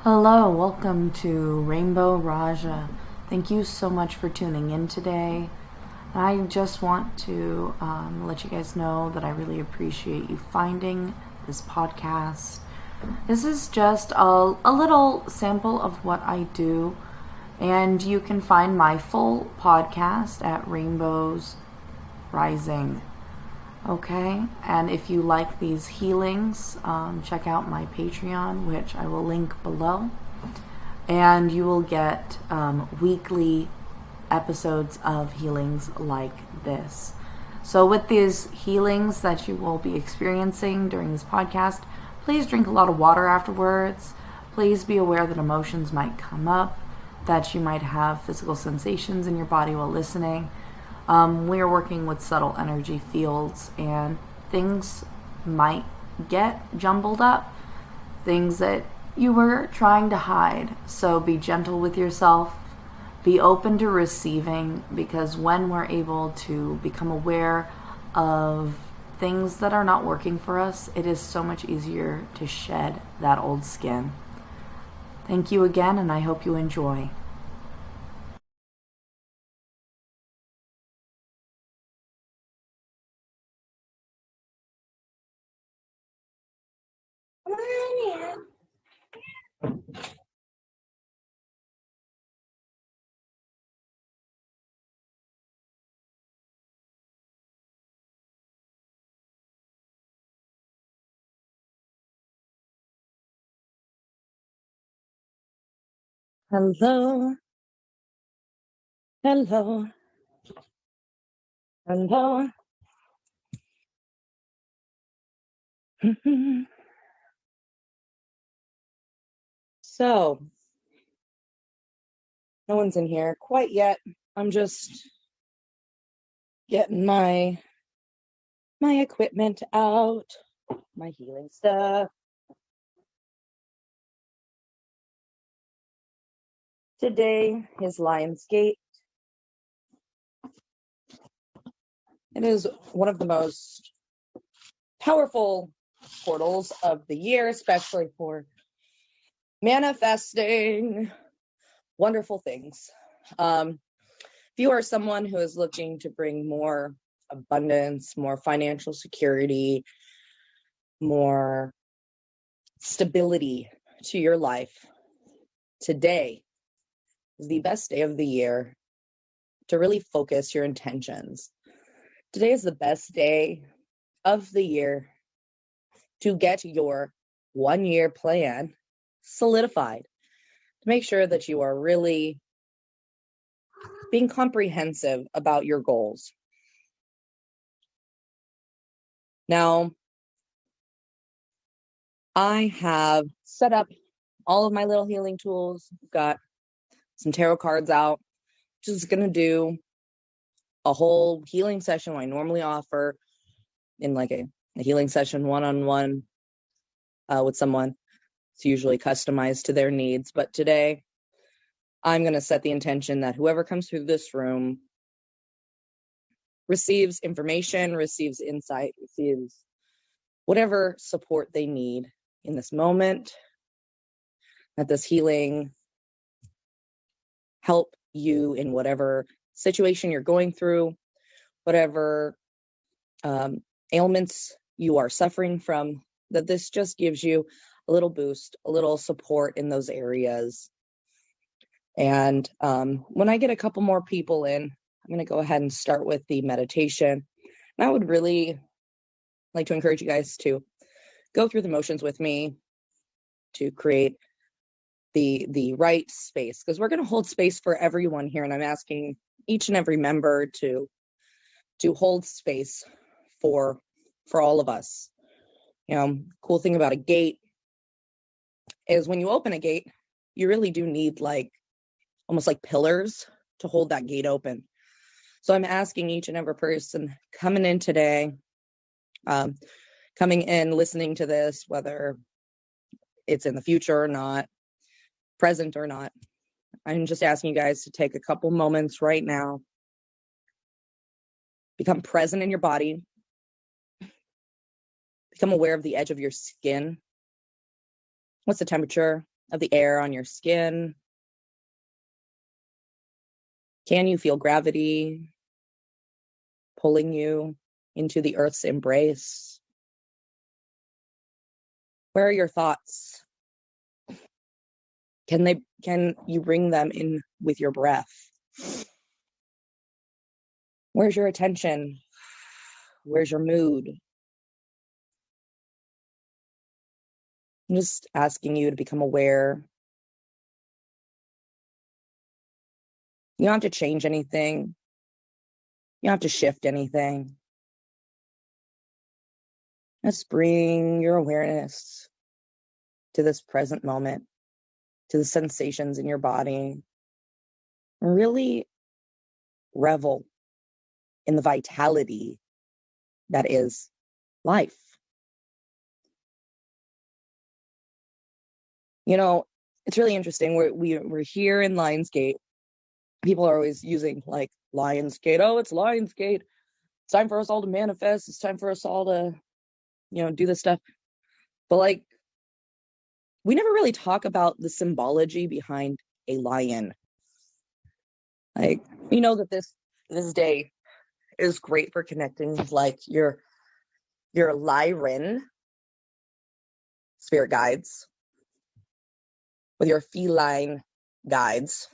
Hello, welcome to Rainbow Raaja. Thank you so much for tuning in today. I just want to let you guys know that I really appreciate you finding this podcast. This is just a little sample of what I do, and you can find my full podcast at Rainbows Rising. Okay, and if you like these healings, check out my Patreon, which I will link below, and you will get weekly episodes of healings like this. So, with these healings that you will be experiencing during this podcast, please drink a lot of water afterwards. Please be aware that emotions might come up, that you might have physical sensations in your body while listening. We are working with subtle energy fields, and things might get jumbled up, things that you were trying to hide. So be gentle with yourself, be open to receiving, because when we're able to become aware of things that are not working for us, it is so much easier to shed that old skin. Thank you again, and I hope you enjoy. Hello, hello, hello. So, no one's in here quite yet. I'm just getting my equipment out, my healing stuff. Today is Lionsgate. It is one of the most powerful portals of the year, especially for manifesting wonderful things. If you are someone who is looking to bring more abundance, more financial security, more stability to your life, today is the best day of the year to really focus your intentions. Today is the best day of the year to get your 1-year plan solidified, to make sure that you are really being comprehensive about your goals. Now, I have set up all of my little healing tools. Got some tarot cards out. Just going to do a whole healing session I normally offer in like a healing session one-on-one with someone. It's usually customized to their needs. But today, I'm going to set the intention that whoever comes through this room receives information, receives insight, receives whatever support they need in this moment, that this healing help you in whatever situation you're going through, whatever ailments you are suffering from, that this just gives you a little boost, a little support in those areas. And when I get a couple more people in, I'm going to go ahead and start with the meditation. And I would really like to encourage you guys to go through the motions with me to create the right space, because we're going to hold space for everyone here. And I'm asking each and every member to hold space for all of us. Cool thing about a gate is when you open a gate, you really do need almost like pillars to hold that gate open. So I'm asking each and every person coming in today, coming in, listening to this, whether it's in the future or not, present or not, I'm just asking you guys to take a couple moments right now, become present in your body, become aware of the edge of your skin. What's the temperature? of the air on your skin? Can you feel gravity pulling you into the earth's embrace? Where are your thoughts? Can you bring them in with your breath? Where's your attention? Where's your mood? I'm just asking you to become aware. You don't have to change anything. You don't have to shift anything. Just bring your awareness to this present moment, to the sensations in your body. Really revel in the vitality that is life. You know, it's really interesting. We're here in Lionsgate. People are always using like Lionsgate. Oh, it's Lionsgate. It's time for us all to manifest. It's time for us all to, do this stuff. But like, we never really talk about the symbology behind a lion. Like, that this day is great for connecting with like your Lyran spirit guides, with your feline guides.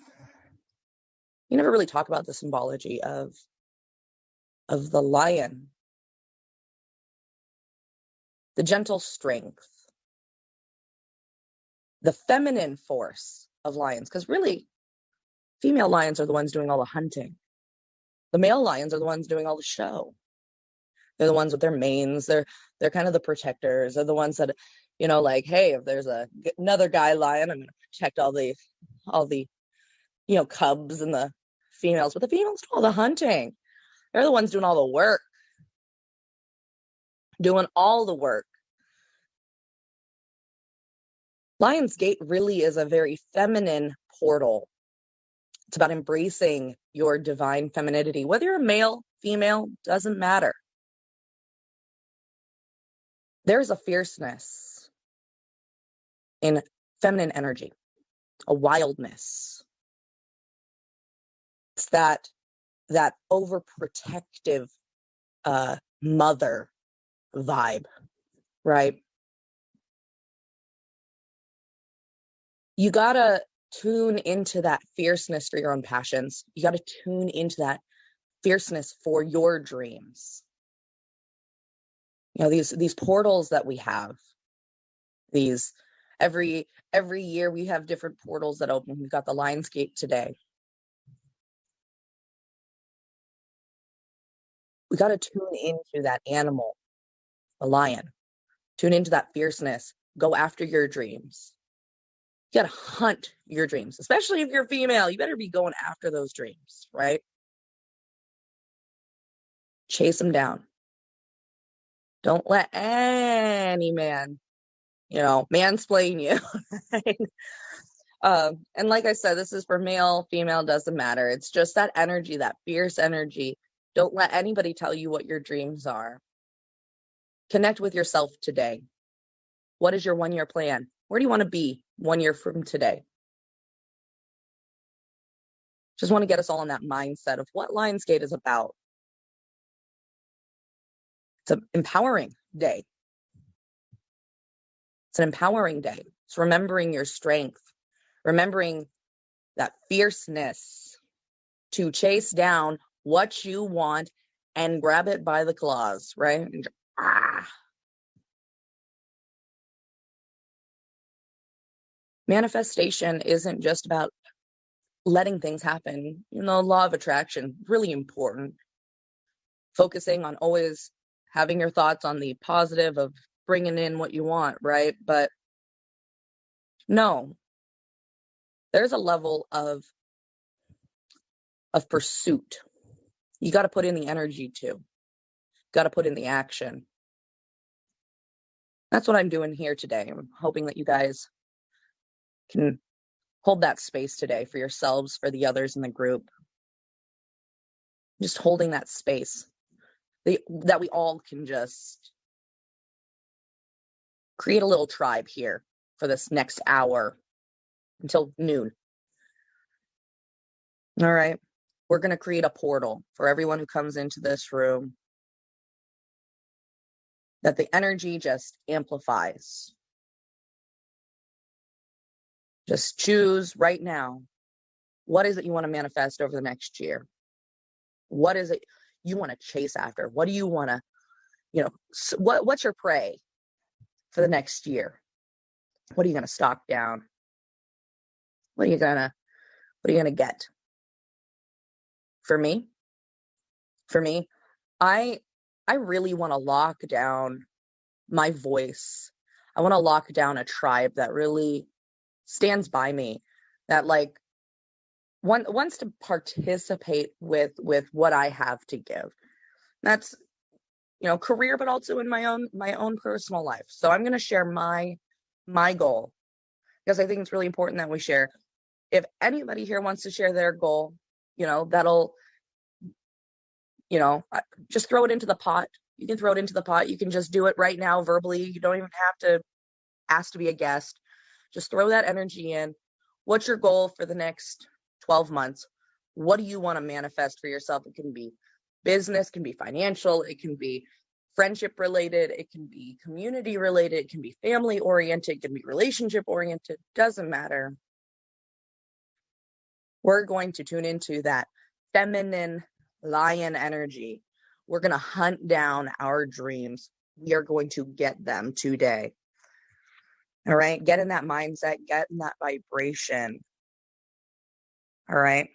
You never really talk about the symbology of the lion, the gentle strength, the feminine force of lions, because really female lions are the ones doing all the hunting. The male lions are the ones doing all the show. They're the ones with their manes. They're kind of the protectors. They're the ones that, like, hey, if there's another guy lion, I'm going to protect all the cubs and the females. But the females do all the hunting. They're the ones doing all the work. Doing all the work. Lionsgate really is a very feminine portal. It's about embracing your divine femininity. Whether you're male, female, doesn't matter. There's a fierceness in feminine energy, a wildness. It's that overprotective mother vibe, right? You gotta tune into that fierceness for your own passions. You gotta tune into that fierceness for your dreams. These portals that we have, these every year we have different portals that open. We've got the Lionsgate today. We got to tune into that animal, the lion. Tune into that fierceness. Go after your dreams. You got to hunt your dreams, especially if you're female. You better be going after those dreams, right? Chase them down. Don't let any man, mansplain you. Right? And like I said, this is for male, female, doesn't matter. It's just that energy, that fierce energy. Don't let anybody tell you what your dreams are. Connect with yourself today. What is your 1-year plan? Where do you want to be 1 year from today? Just want to get us all in that mindset of what Lionsgate is about. It's an empowering day. It's an empowering day. It's remembering your strength, remembering that fierceness to chase down what you want and grab it by the claws, right? Manifestation isn't just about letting things happen. Law of attraction, really important. Focusing on always having your thoughts on the positive of bringing in what you want, right? But no, there's a level of pursuit. You got to put in the energy too. Got to put in the action. That's what I'm doing here today. I'm hoping that you guys can hold that space today for yourselves, for the others in the group. Just holding that space that we all can just create a little tribe here for this next hour. until noon. All right. We're going to create a portal for everyone who comes into this room, that the energy just amplifies. Just choose right now, what is it you want to manifest over the next year? What is it you want to chase after? What do you want to, what's your prey for the next year? What are you going to stock down? What are you going to get? For me, I really want to lock down my voice. I want to lock down a tribe that really stands by me, that like wants to participate with what I have to give. That's, career, but also in my own personal life. So I'm going to share my goal, because I think it's really important that we share. If anybody here wants to share their goal, that'll, just throw it into the pot. You can throw it into the pot. You can just do it right now verbally. You don't even have to ask to be a guest. Just throw that energy in. What's your goal for the next 12 months? What do you want to manifest for yourself? It can be business, can be financial, it can be friendship related, it can be community related, it can be family oriented, it can be relationship oriented, doesn't matter. We're going to tune into that feminine lion energy. We're going to hunt down our dreams. We are going to get them today. All right. Get in that mindset, get in that vibration. All right.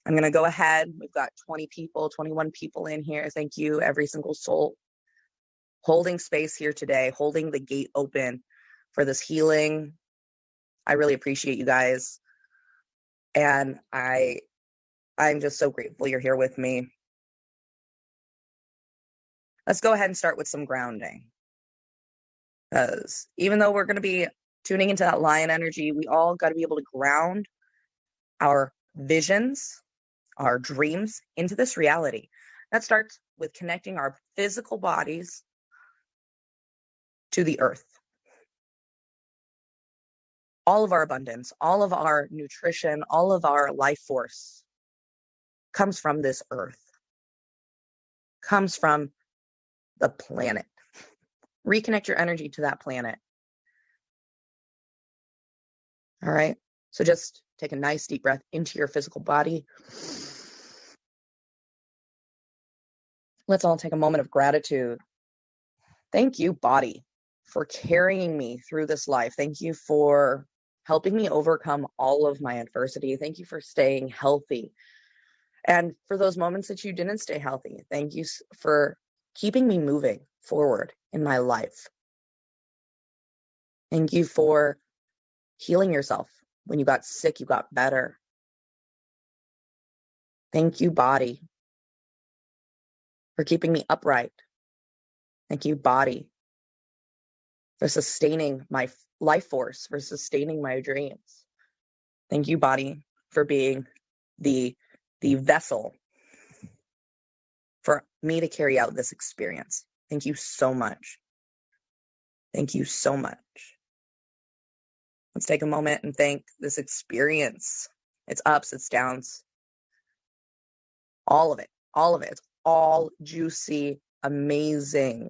I'm going to go ahead. We've got 21 people in here. Thank you, every single soul holding space here today, holding the gate open for this healing. I really appreciate you guys. And I'm just so grateful you're here with me. Let's go ahead and start with some grounding. Because even though we're going to be tuning into that lion energy, we all got to be able to ground our visions, our dreams into this reality. That starts with connecting our physical bodies to the earth. All of our abundance, all of our nutrition, all of our life force comes from this earth, comes from the planet. Reconnect your energy to that planet. All right. So just take a nice deep breath into your physical body. Let's all take a moment of gratitude. Thank you, body, for carrying me through this life. Thank you for helping me overcome all of my adversity. Thank you for staying healthy. And for those moments that you didn't stay healthy, thank you for keeping me moving forward in my life. Thank you for healing yourself. When you got sick, you got better. Thank you, body, for keeping me upright. Thank you, body, for sustaining my life force, for sustaining my dreams. Thank you, body, for being the vessel for me to carry out this experience. Thank you so much. Thank you so much. Let's take a moment and thank this experience. Its ups, its downs, all of it. It's all juicy, amazing.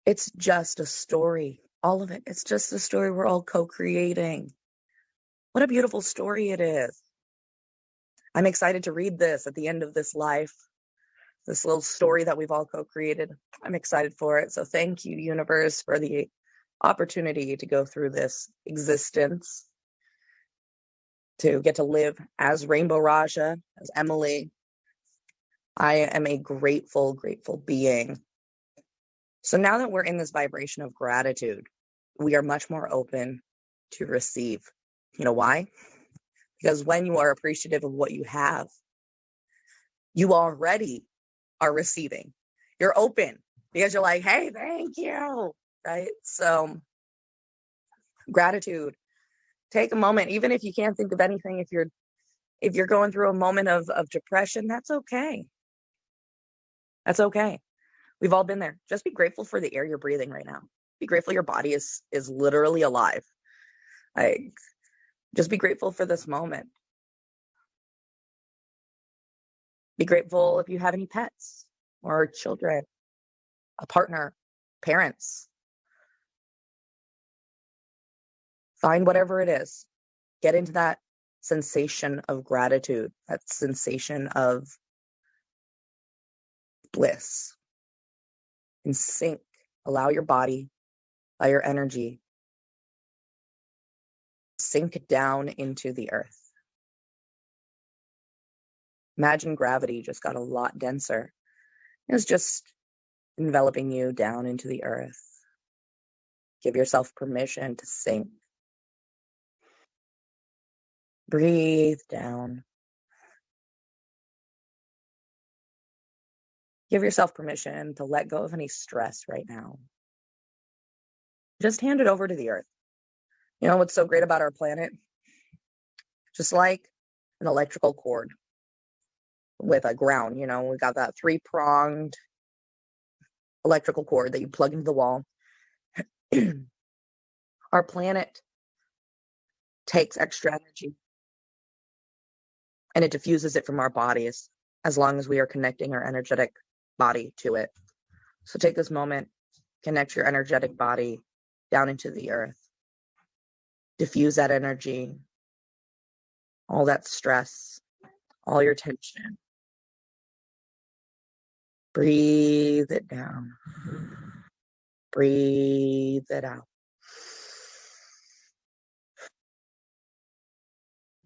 It's just a story. All of it. It's just a story we're all co-creating. What a beautiful story it is. I'm excited to read this at the end of this life, this little story that we've all co-created. I'm excited for it. So thank you, universe, for the opportunity to go through this existence, to get to live as Rainbow Raaja, as Emily. I am a grateful, grateful being. So now that we're in this vibration of gratitude, we are much more open to receive. You know why? Because when you are appreciative of what you have, you already are receiving. You're open because you're like, hey, thank you, right? So gratitude. Take a moment, even if you can't think of anything, if you're going through a moment of depression, that's okay. That's okay. We've all been there. Just be grateful for the air you're breathing right now. Be grateful your body is literally alive. Like, just be grateful for this moment. Be grateful if you have any pets or children, a partner, parents. Find whatever it is. Get into that sensation of gratitude, that sensation of bliss. And sink. Allow your body, allow your energy, sink down into the earth. Imagine gravity just got a lot denser. It's just enveloping you down into the earth. Give yourself permission to sink. Breathe down. Give yourself permission to let go of any stress right now. Just hand it over to the earth. You know what's so great about our planet? Just like an electrical cord with a ground, we got that 3-pronged electrical cord that you plug into the wall. Our planet takes extra energy and it diffuses it from our bodies as long as we are connecting our energetic body to it. So take this moment, connect your energetic body down into the earth. Diffuse that energy, all that stress, all your tension. Breathe it down. Breathe it out.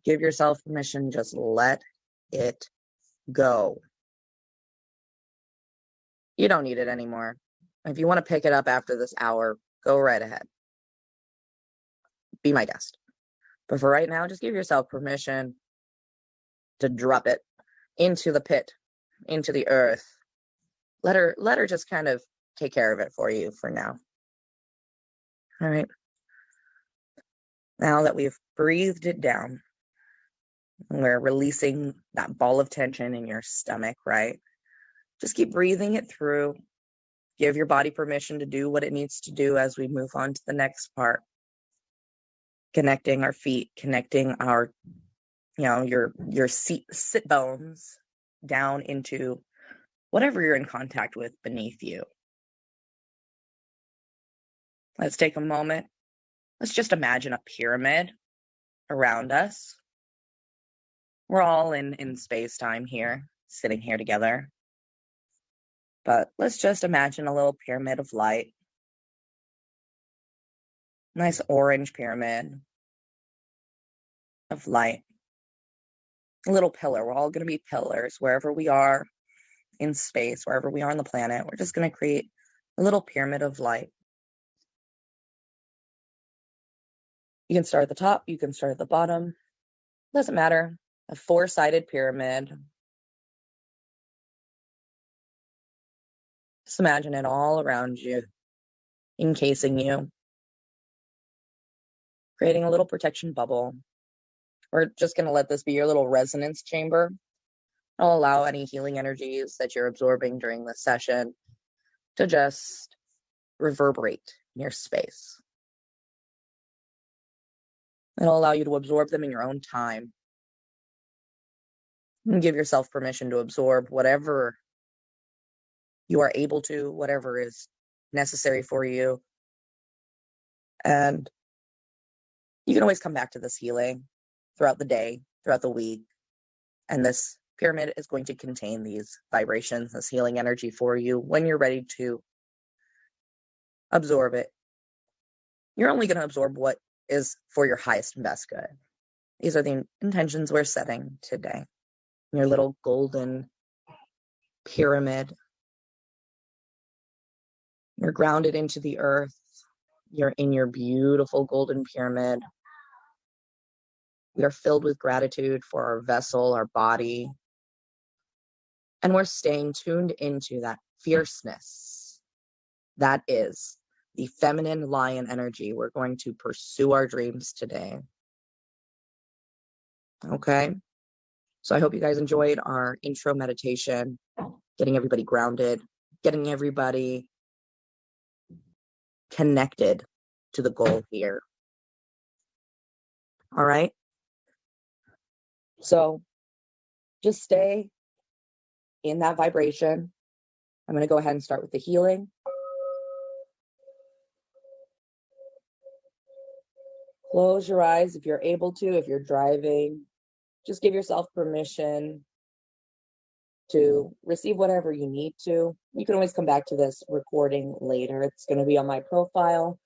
Give yourself permission, just let it go. You don't need it anymore. If you want to pick it up after this hour, go right ahead. Be my guest. But for right now, just give yourself permission to drop it into the pit, into the earth. Let her just kind of take care of it for you for now. All right. Now that we've breathed it down, we're releasing that ball of tension in your stomach, right? Just keep breathing it through. Give your body permission to do what it needs to do as we move on to the next part. Connecting our feet, connecting our, your sit bones down into whatever you're in contact with beneath you. Let's take a moment. Let's just imagine a pyramid around us. We're all in space-time here, sitting here together. But let's just imagine a little pyramid of light. Nice orange pyramid of light. A little pillar. We're all going to be pillars wherever we are in space, wherever we are on the planet. We're just going to create a little pyramid of light. You can start at the top. You can start at the bottom. Doesn't matter. A 4-sided pyramid. Just imagine it all around you, encasing you, creating a little protection bubble. We're just going to let this be your little resonance chamber. I'll allow any healing energies that you're absorbing during this session to just reverberate in your space. It'll allow you to absorb them in your own time. And give yourself permission to absorb whatever you are able to, whatever is necessary for you. And you can always come back to this healing throughout the day, throughout the week. And this pyramid is going to contain these vibrations, this healing energy for you when you're ready to absorb it. You're only going to absorb what is for your highest and best good. These are the intentions we're setting today. Your little golden pyramid. You're grounded into the earth. You're in your beautiful golden pyramid. We are filled with gratitude for our vessel, our body. And we're staying tuned into that fierceness. That is the feminine lion energy. We're going to pursue our dreams today. Okay? So I hope you guys enjoyed our intro meditation, getting everybody grounded, getting everybody connected to the goal here. All right. So just stay in that vibration. I'm going to go ahead and start with the healing. Close your eyes if you're able to. If you're driving, just give yourself permission to receive whatever you need to. You can always come back to this recording later. It's going to be on my profile.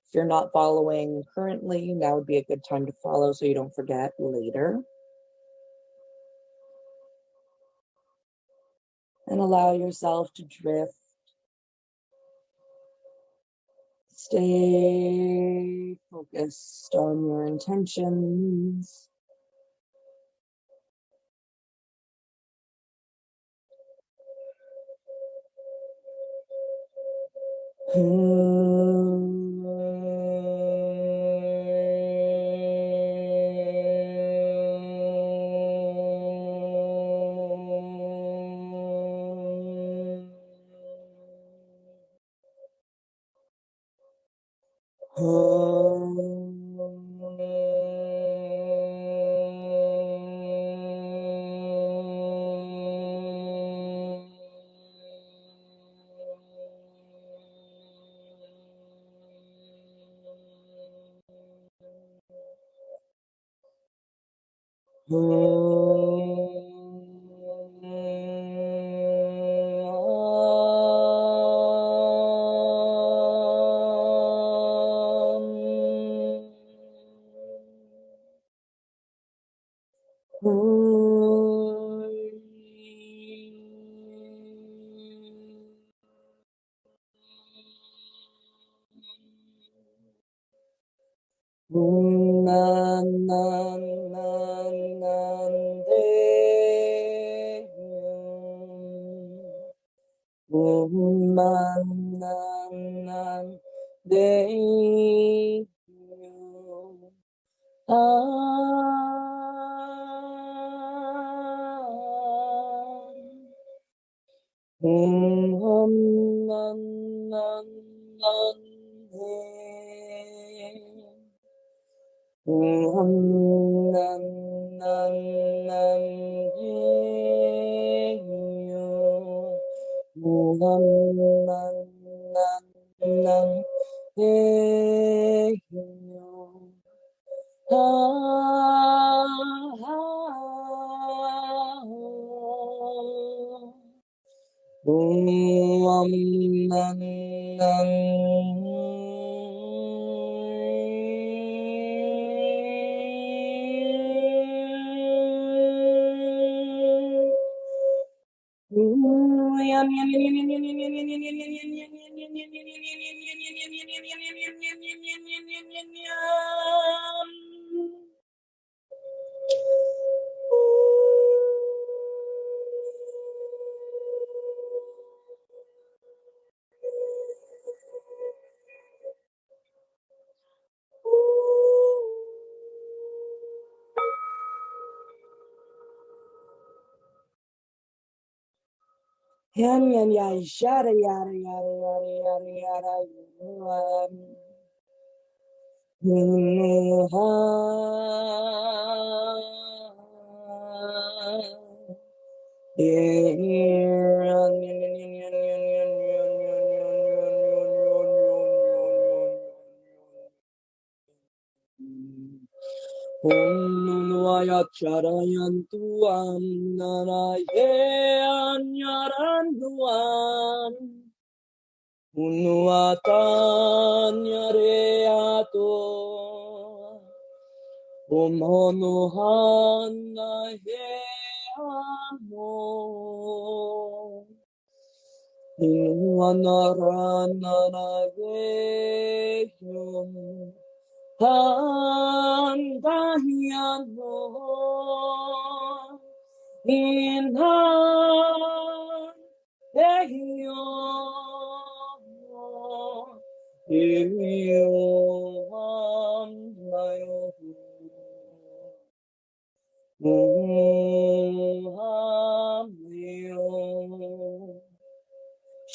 If you're not following currently, now would be a good time to follow so you don't forget later. And allow yourself to drift. Stay focused on your intentions.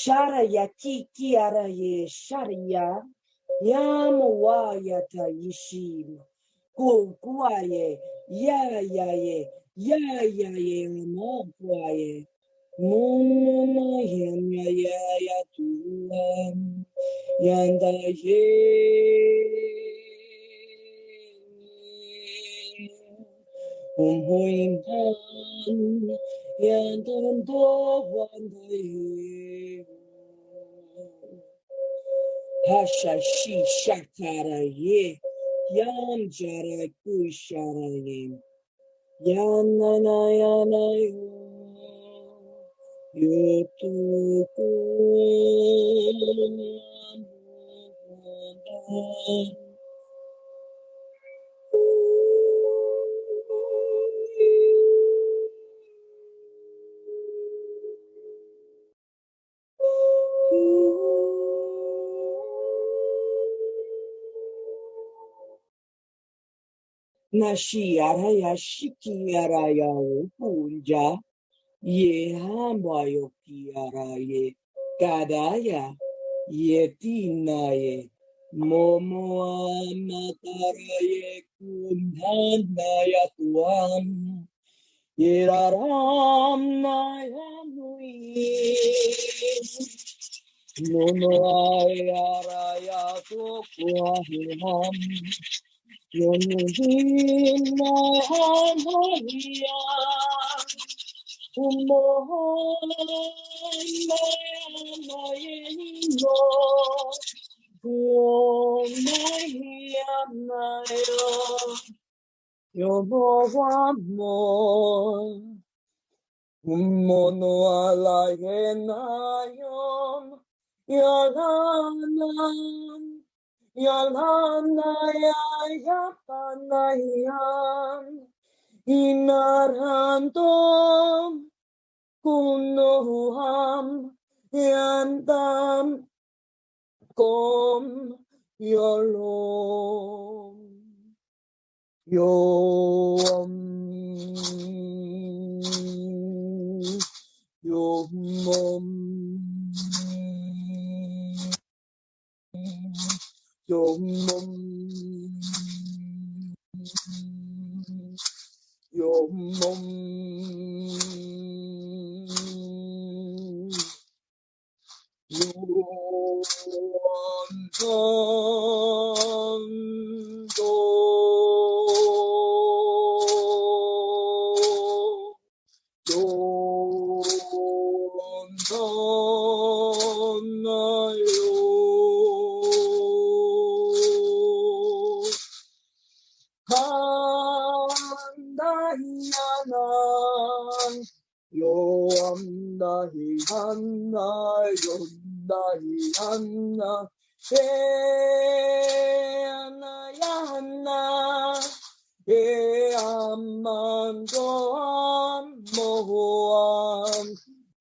Sharaya kiki araye sharaya yamawaya taishim Go guaye, ya ye, mo guaye, mono him ya tuam, yanda ye. Hoin han, yandan do wanda ye. Hasha shi shatara ye, yam jara kushara ye, yanana yana yo tu Nashi araya shiki araya upunja ye hambayoki araye kadaya ye tinaye momo amataraye kundhanaya tuam ye raram nayanui mono araya tokuaham Yonhin Mahamaya Umohamayanayino Yomahiyanayo Yomohamo Umono alayenayon Yalanan Yalanayayapanayan Inarantom Kunoham Yantam Kom Yolom Yom Yomom Yomom Yomom Yomando Yomando Handahiyanan Yomdahihana Yomdahihana Enayana Eamandoam Mohuam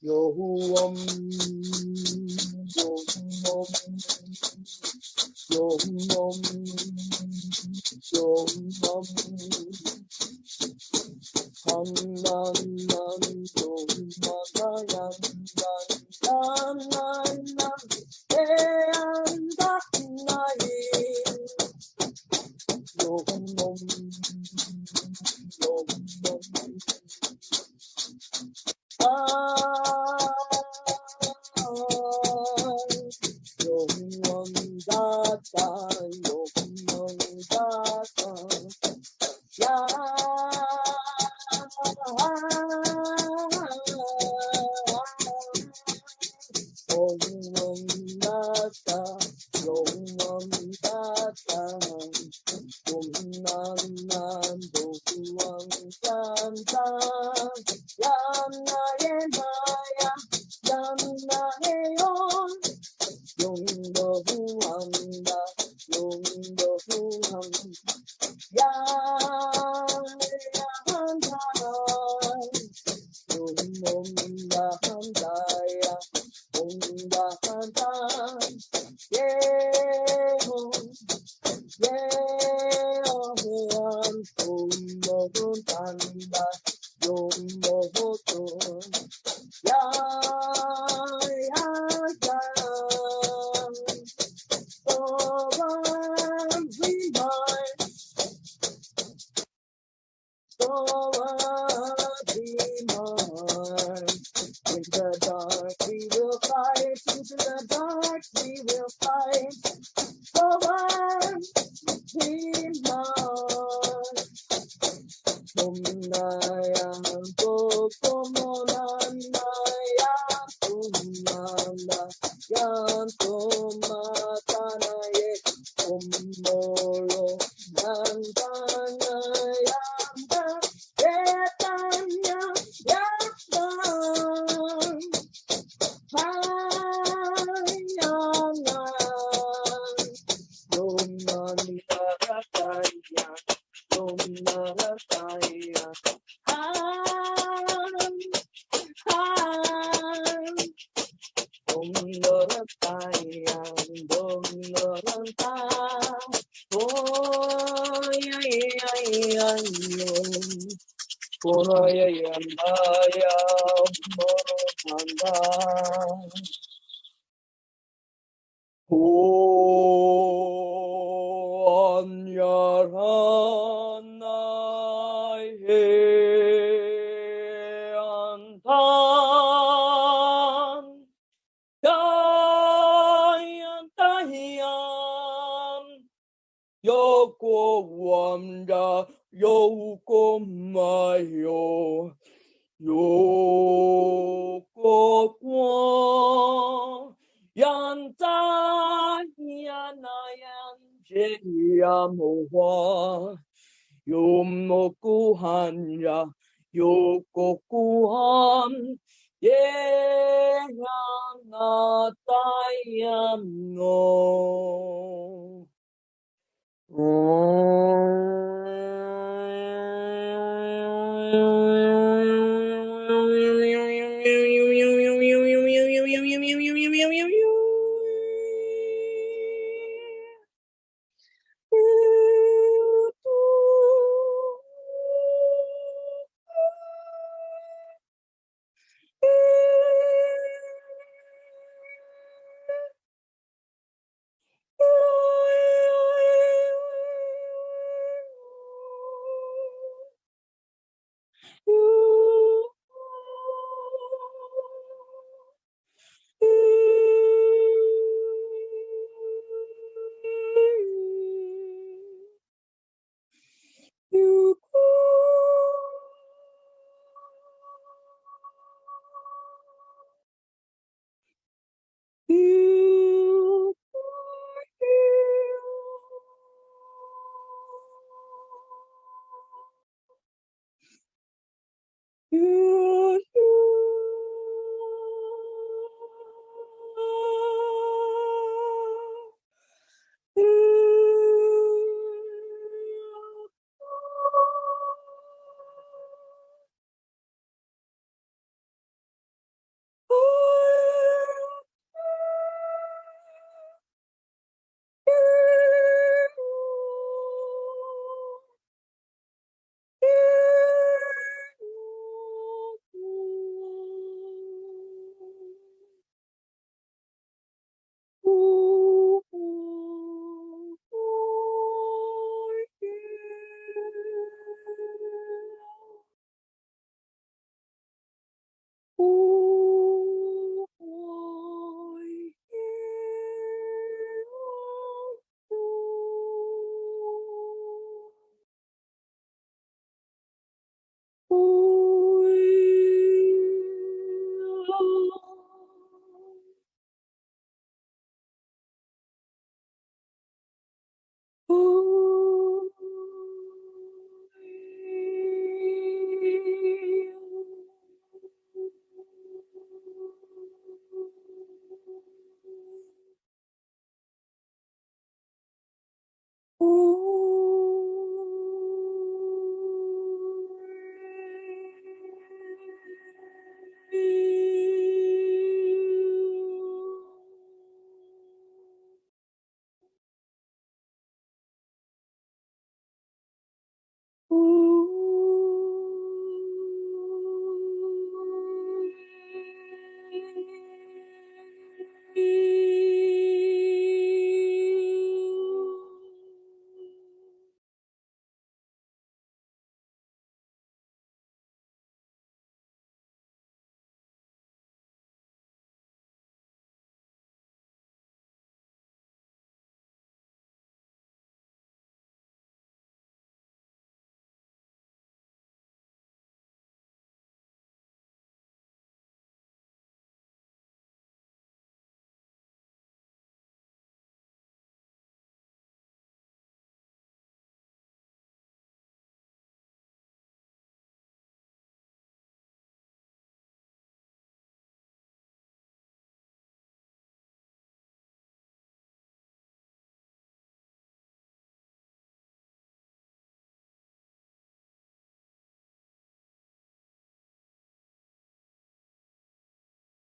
Yohuam Yohumom Yohumom Yohumom Handanan Yohumadayan Dandanan Eandahinayin Yohumom Yohumom Yohumom Data Yohumom Data Ya Yohumom Data Yohumom Data Yomnanan Dohuang Santa Yana Yenaya Yana Heyon Yung Dohuanda Yung Dohuang Yana Yung Dahandaya Yung Dahandan Yeho Yehoan Tumohun Tanda Yung Mohotun Ya Ya Ya Oh, I'm Into the dark we will fight, into the dark we will fight. Forward we march. Kumnaya Kokomonanaya Kumnana Yantomatanaye Kumoro Nantanaya Yetanya Yatan Hayangan Domandarataya Domandarataya Han Han Domandarataya Domandarataya Oh yeah yeah yeah yeah Oh yeah yeah yeah 안녕하나이해안탄 다얀다히얀 여고원자 여우꼬마요 요꼬꼬 얀따히야나얀제야모화 요모꾸한야 요꼬꾸한 예향나따얀노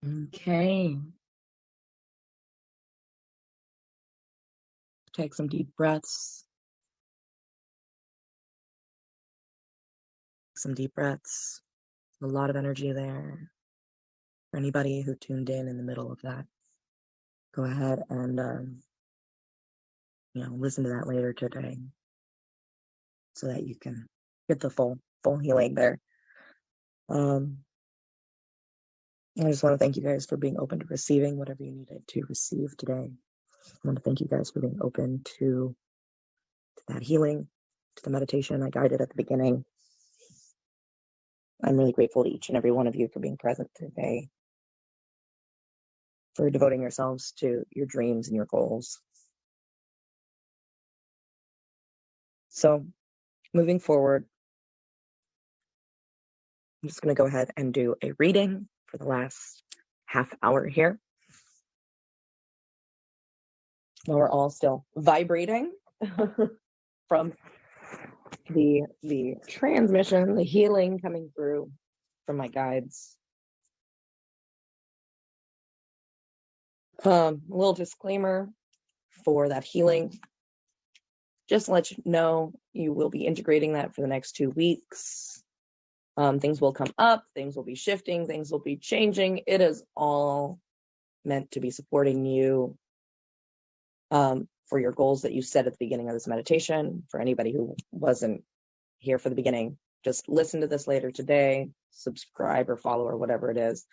Okay. Take some deep breaths. Some deep breaths. A lot of energy there. For anybody who tuned in the middle of that, go ahead and listen to that later today, so that you can get the full healing there. I just want to thank you guys for being open to receiving whatever you needed to receive today. I want to thank you guys for being open to that healing, to the meditation I guided at the beginning. I'm really grateful to each and every one of you for being present today, for devoting yourselves to your dreams and your goals. So, moving forward, I'm just going to go ahead and do a reading for the last half hour here, while we're all still vibrating from the transmission, the healing coming through from my guides. A little disclaimer for that healing. Just to let you know, you will be integrating that for the next 2 weeks. Things will come up, things will be shifting, things will be changing. It is all meant to be supporting you for your goals that you set at the beginning of this meditation. For anybody who wasn't here for the beginning, just listen to this later today, subscribe or follow or whatever it is,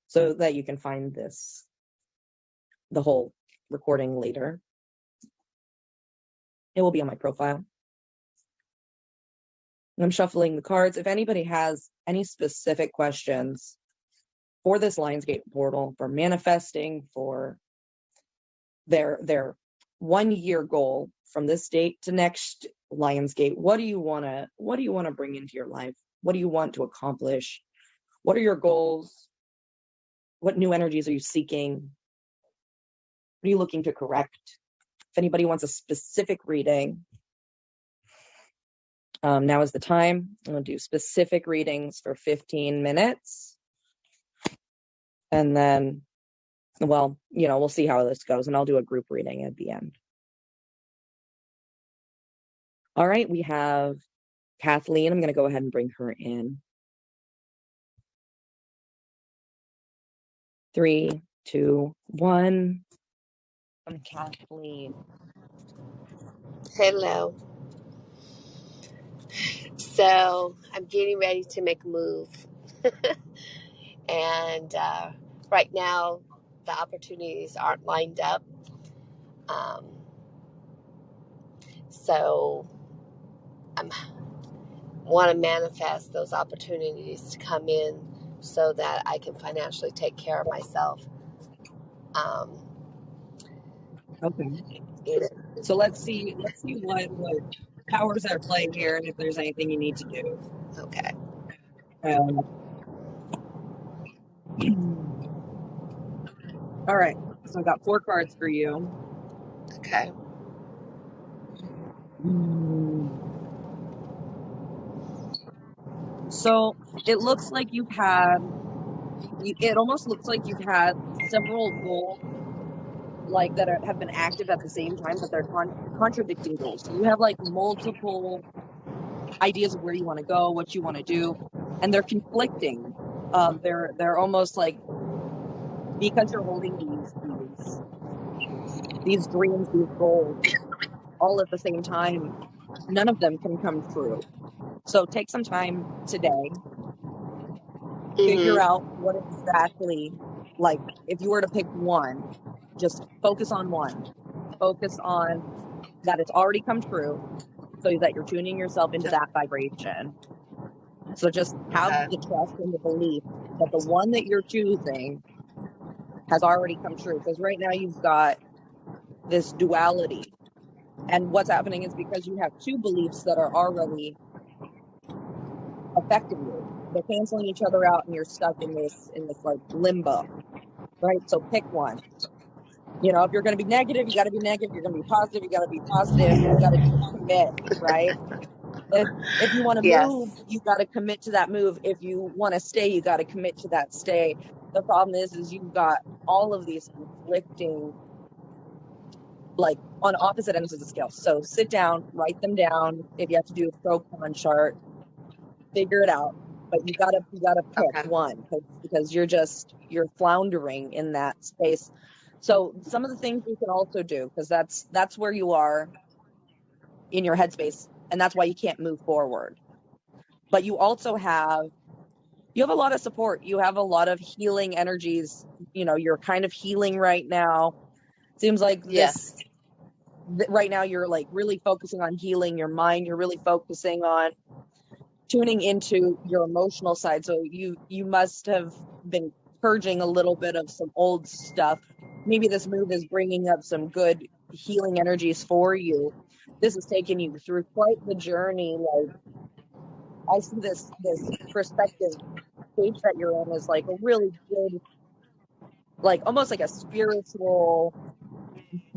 so that you can find the whole recording later. It will be on my profile. I'm shuffling the cards. If anybody has any specific questions for this Lionsgate portal, for manifesting, for their 1 year goal from this date to next Lionsgate, what do you want to bring into your life? What do you want to accomplish? What are your goals? What new energies are you seeking? What are you looking to correct? If anybody wants a specific reading, now is the time. I'm going to do specific readings for 15 minutes. And then, we'll see how this goes, and I'll do a group reading at the end. All right, we have Kathleen. I'm going to go ahead and bring her in. 3, 2, 1. I'm Kathleen. Hello. So I'm getting ready to make a move. And right now, the opportunities aren't lined up. So I want to manifest those opportunities to come in so that I can financially take care of myself. Okay. You know, So let's see what powers are at play here, and if there's anything you need to do. okay. All right. So I got 4 cards for you. Okay. So it looks like it almost looks like you've had several goals that have been active at the same time, but they're contradicting goals. So you have multiple ideas of where you want to go, what you want to do, and they're conflicting. They're almost like, because you're holding these dreams, these goals, all at the same time, none of them can come true. So take some time today, figure out what exactly, if you were to pick one, just focus on one. Focus on that it's already come true, so that you're tuning yourself into that vibration. So just have the trust and the belief that the one that you're choosing has already come true. Because right now you've got this duality. And what's happening is because you have 2 beliefs that are already affecting you. They're canceling each other out, and you're stuck in this limbo, right? So pick one. If you're going to be negative, you got to be negative. You're going to be positive, you got to be positive. You got to commit, right? If you want to move, Yes. you got to commit to that move. If you want to stay, you got to commit to that stay. The problem is you've got all of these conflicting, like on opposite ends of the scale. So sit down, write them down. If you have to do a pro-con chart, figure it out. But you gotta pick Okay. one because you're floundering in that space. So some of the things you can also do, because that's where you are in your headspace, and that's why you can't move forward. But you also have a lot of support. You have a lot of healing energies. You're kind of healing right now. Seems like Yes. right now you're like really focusing on healing your mind. You're really focusing on tuning into your emotional side. So you must have been purging a little bit of some old stuff. Maybe this move is bringing up some good healing energies for you. This has taken you through quite the journey. Like, I see this perspective stage that you're in is like a really good, like almost like a spiritual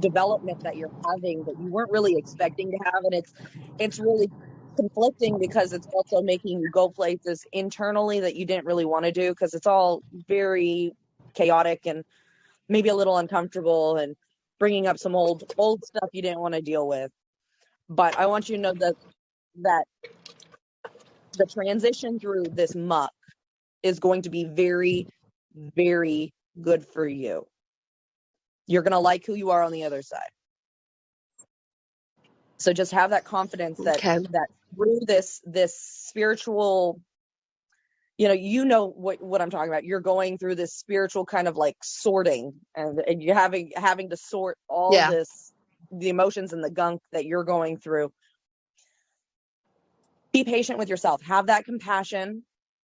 development that you're having that you weren't really expecting to have. And it's really conflicting because it's also making you go places internally that you didn't really want to do, because it's all very chaotic and maybe a little uncomfortable and bringing up some old stuff you didn't want to deal with. But I want you to know that the transition through this muck is going to be very, very good for you. You're going to like who you are on the other side. So just have that confidence that Okay. that through this spiritual, what I'm talking about. You're going through this spiritual kind of like sorting, and you're having to sort all Yeah. the emotions and the gunk that you're going through. Be patient with yourself. Have that compassion.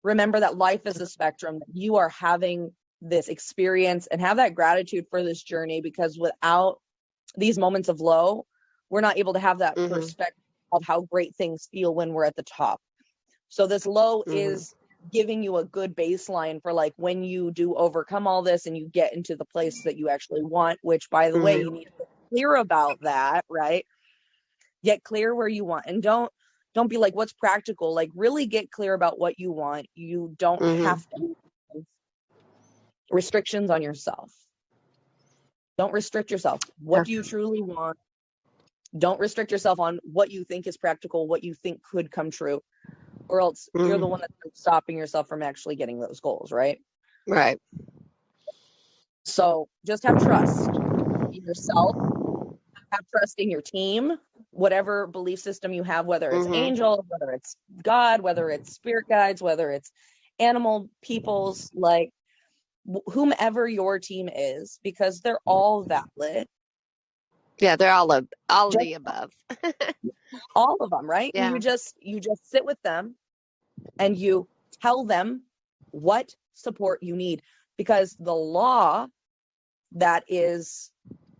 Remember that life is a spectrum, that you are having this experience, and have that gratitude for this journey, because without these moments of low, we're not able to have that Mm-hmm. perspective of how great things feel when we're at the top. So this low is giving you a good baseline for like when you do overcome all this and you get into the place that you actually want, which, by the way, you need to get clear about that, right? Get clear where you want, and don't be like, what's practical? Like, really get clear about what you want. You don't have to have restrictions on yourself. Don't restrict yourself. What do you truly want? Don't restrict yourself on what you think is practical, what you think could come true, or else you're the one that's stopping yourself from actually getting those goals, right? Right. So just have trust in yourself, have trust in your team, whatever belief system you have, whether it's angels, whether it's God, whether it's spirit guides, whether it's animal peoples, like whomever your team is, because they're all valid. Yeah, they're all of Just the above. all of them, right? Yeah. And you just sit with them and you tell them what support you need, because the law that is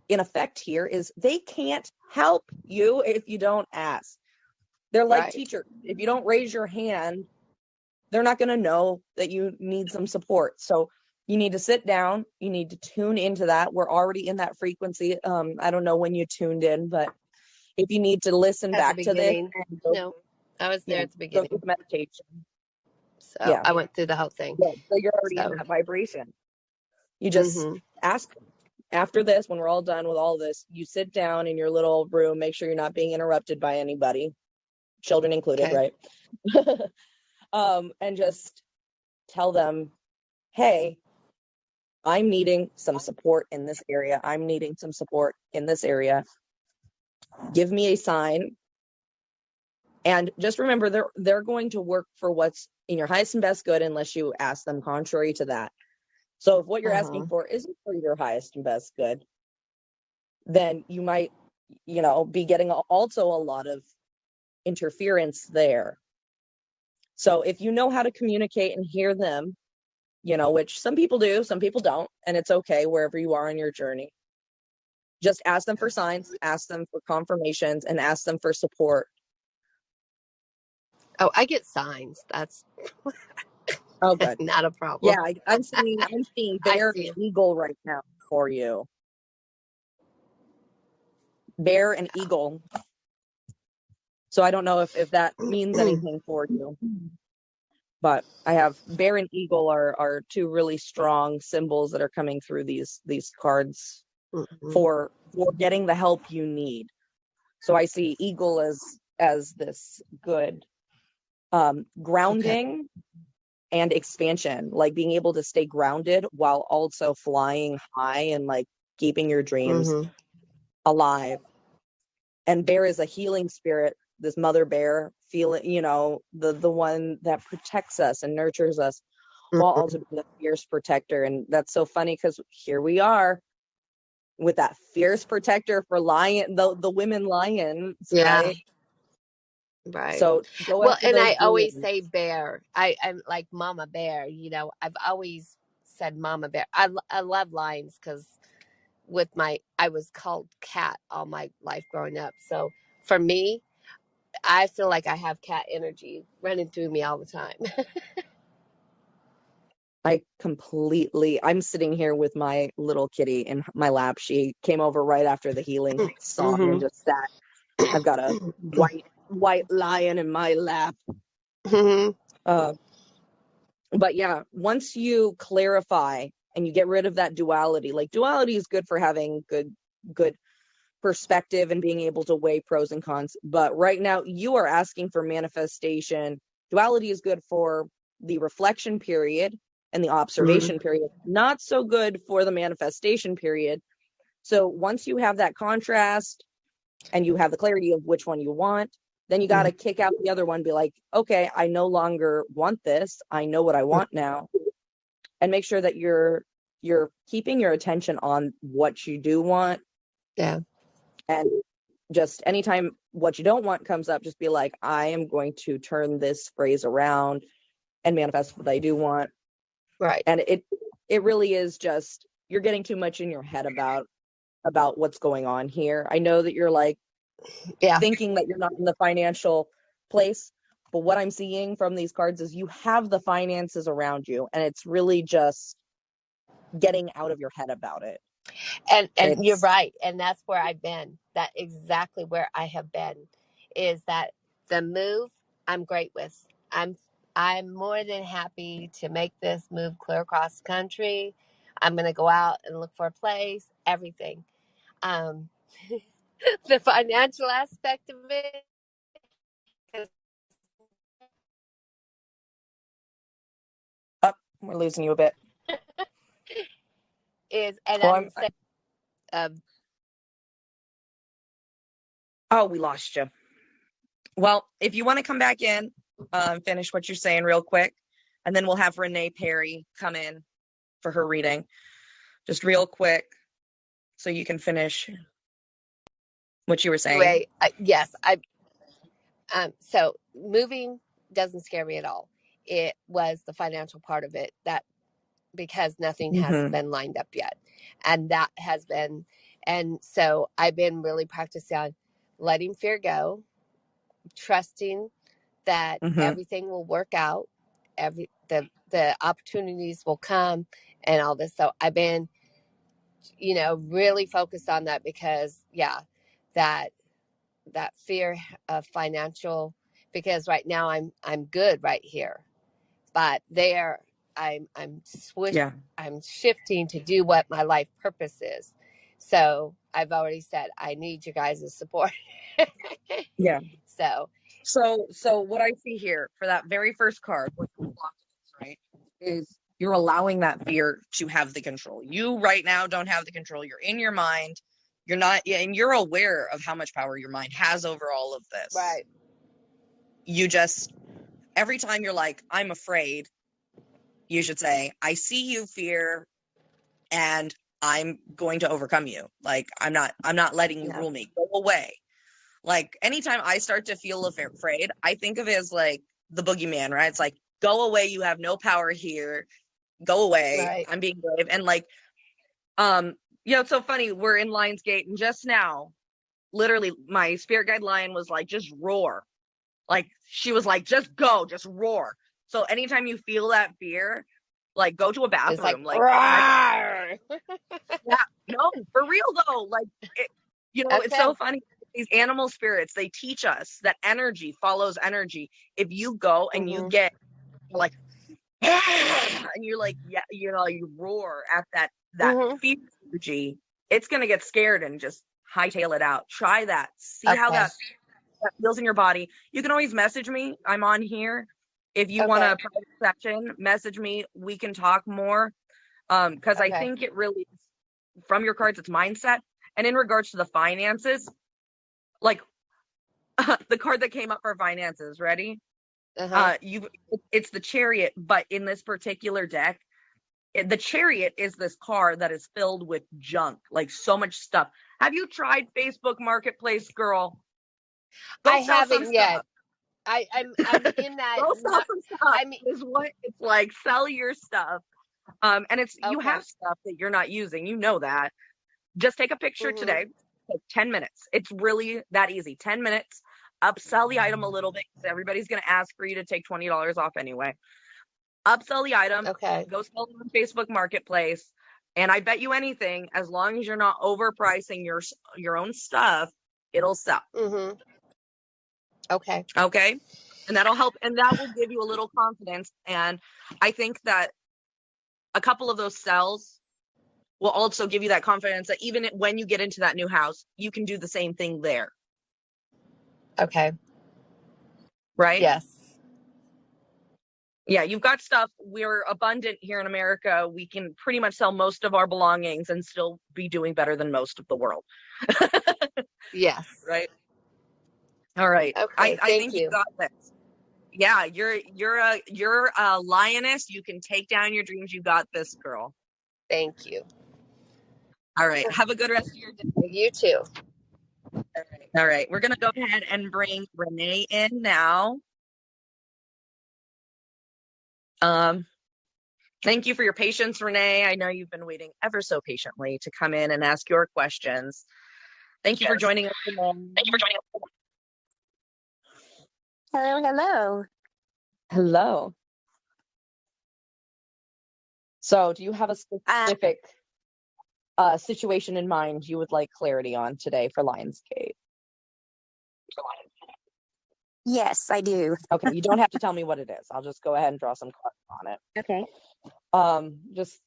in effect here is they can't help you if you don't ask. They're like Right. teachers. If you don't raise your hand, they're not going to know that you need some support. So you need to sit down. You need to tune into that. We're already in that frequency. I don't know when you tuned in, but if you need to listen At back the to this, beginning. and No, I was there at the go through beginning. the meditation. So I went through the whole thing. Yeah. So you're already in So that vibration. You just ask them. After this, when we're all done with all this, you sit down in your little room, make sure you're not being interrupted by anybody, children included, okay. right? And just tell them, hey, I'm needing some support in this area. I'm needing some support in this area. Give me a sign. And just remember, they're going to work for what's in your highest and best good unless you ask them contrary to that. So if what you're asking for isn't for your highest and best good, then you might, be getting also a lot of interference there. So if you know how to communicate and hear them, which some people do, some people don't, and it's okay wherever you are on your journey. Just ask them for signs, ask them for confirmations, and ask them for support. Oh, I get signs. That's Oh, good. not a problem. Yeah, I'm seeing bear and eagle right now for you. Bear and eagle. So I don't know if that means anything for you. But I have bear and eagle are two really strong symbols that are coming through these cards for getting the help you need. So I see eagle as this good grounding and expansion, like being able to stay grounded while also flying high and like keeping your dreams alive. And bear is a healing spirit, this mother bear, feeling, the one that protects us and nurtures us, while also being a fierce protector. And that's so funny because here we are with that fierce protector for lion, the women lions, Yeah. right? Right. So go Well, after and those I always dreams. say bear. I'm like mama bear, I've always said mama bear. I love lions because I was called cat all my life growing up. So for me, I feel like I have cat energy running through me all the time. I'm sitting here with my little kitty in my lap. She came over right after the healing song and just sat. I've got a white lion in my lap. But yeah, once you clarify and you get rid of that duality, like duality is good for having good perspective and being able to weigh pros and cons. But right now you are asking for manifestation. Duality is good for the reflection period and the observation period, not so good for the manifestation period. So once you have that contrast and you have the clarity of which one you want, then you got to kick out the other one, be like, okay, I no longer want this. I know what I want now. And make sure that you're keeping your attention on what you do want. Yeah. And just anytime what you don't want comes up, just be like, I am going to turn this phrase around and manifest what I do want. Right. And it really is just, you're getting too much in your head about what's going on here. I know that you're like thinking that you're not in the financial place, but what I'm seeing from these cards is you have the finances around you, and it's really just getting out of your head about it. And you're right, and that's where I've been. That exactly where I have been, is that the move I'm great with. I'm more than happy to make this move clear across the country. I'm going to go out and look for a place, everything. Um, the financial aspect of it, 'cause We're losing you a bit. is, and Well, I'm saying, oh, we lost you. Well, if you want to come back in, finish what you're saying real quick, and then we'll have Renee Perry come in for her reading, just real quick, so you can finish what you were saying. anyway, yes, so moving doesn't scare me at all. It was the financial part of it that, because nothing has been lined up yet, and that has been, and so I've been really practicing on letting fear go, trusting that everything will work out, the opportunities will come, and all this. So I've been, really focused on that, because that fear of financial, because right now I'm good right here, but there I'm I'm shifting to do what my life purpose is. So I've already said I need you guys' support. Yeah. So what I see here for that very first card, right, is you're allowing that fear to have the control. You right now don't have the control. You're in your mind. You're not, and you're aware of how much power your mind has over all of this. right. You just, every time you're like, I'm afraid, you should say, I see you, fear, and I'm going to overcome you. Like, I'm not letting you rule me. Go away. Like, anytime I start to feel afraid, I think of it as like the boogeyman, right? It's like, go away. You have no power here. Go away. Right. I'm being brave. And like, it's so funny. We're in Lionsgate, and just now, literally, my spirit guide lion was like, just roar. Like, she was like, just go, just roar. So anytime you feel that fear, like, go to a bathroom. It's like, yeah, no, for real though. Like, it's so funny. These animal spirits, they teach us that energy follows energy. If you go and you get like, and you're like, yeah, you know, you roar at that fear energy, it's going to get scared and just hightail it out. Try that. See how that feels in your body. You can always message me. I'm on here. If you want a private session, message me. We can talk more. Because I think it really, from your cards, it's mindset. And in regards to the finances, like the card that came up for finances, ready? It's the Chariot, but in this particular deck, the Chariot is this car that is filled with junk, like so much stuff. Have you tried Facebook Marketplace, girl? I haven't yet. I'm in that. Go sell some stuff. Is what it's like. Sell your stuff. And it's you have stuff that you're not using. You know that. Just take a picture today. Take 10 minutes. It's really that easy. 10 minutes. Upsell the item a little bit because everybody's going to ask for you to take $20 off anyway. Upsell the item. Go sell it on Facebook Marketplace. And I bet you anything, as long as you're not overpricing your own stuff, it'll sell. Okay. And that'll help. And that will give you a little confidence. And I think that a couple of those sells will also give you that confidence that even when you get into that new house, you can do the same thing there. Okay. Right? Yes. Yeah, you've got stuff. We're abundant here in America. We can pretty much sell most of our belongings and still be doing better than most of the world. Yes. Right? All right. Okay, I think you got this. Yeah, you're a lioness. You can take down your dreams. You got this, girl. Thank you. All right. Have a good rest of your day. You too. All right. We're going to go ahead and bring Renee in now. Thank you for your patience, Renee. I know you've been waiting ever so patiently to come in and ask your questions. Thank you for joining us, Renee. Thank you for joining us. Hello. Hello. So, do you have a specific situation in mind you would like clarity on today for Lionsgate? Yes, I do. Okay, you don't have to tell me what it is. I'll just go ahead and draw some cards on it. Okay. Just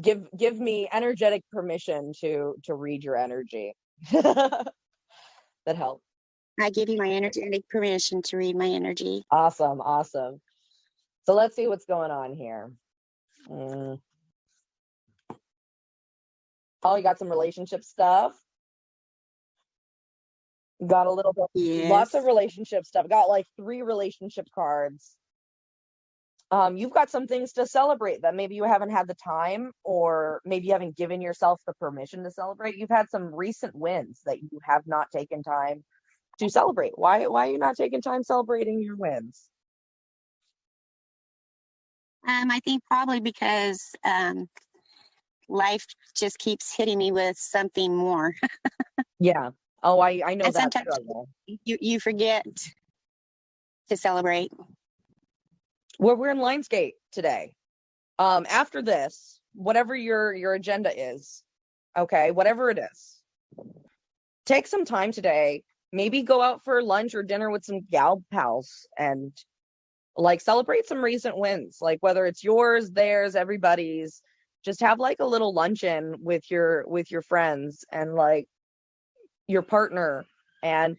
give me energetic permission to read your energy. That helps. I give you my energetic permission to read my energy. Awesome. So let's see what's going on here. Oh, you got some relationship stuff. Got a little bit, lots of relationship stuff. Got like 3 relationship cards. You've got some things to celebrate that maybe you haven't had the time, or maybe you haven't given yourself the permission to celebrate. You've had some recent wins that you have not taken time to celebrate. Why are you not taking time celebrating your wins? I think probably because life just keeps hitting me with something more. Yeah. Oh, I know and that sometimes struggle. You forget to celebrate. Well, we're in Lionsgate today. After this, whatever your agenda is, okay, whatever it is, take some time today. Maybe go out for lunch or dinner with some gal pals and like celebrate some recent wins, like whether it's yours, theirs, everybody's. Just have like a little luncheon with your friends and like your partner, and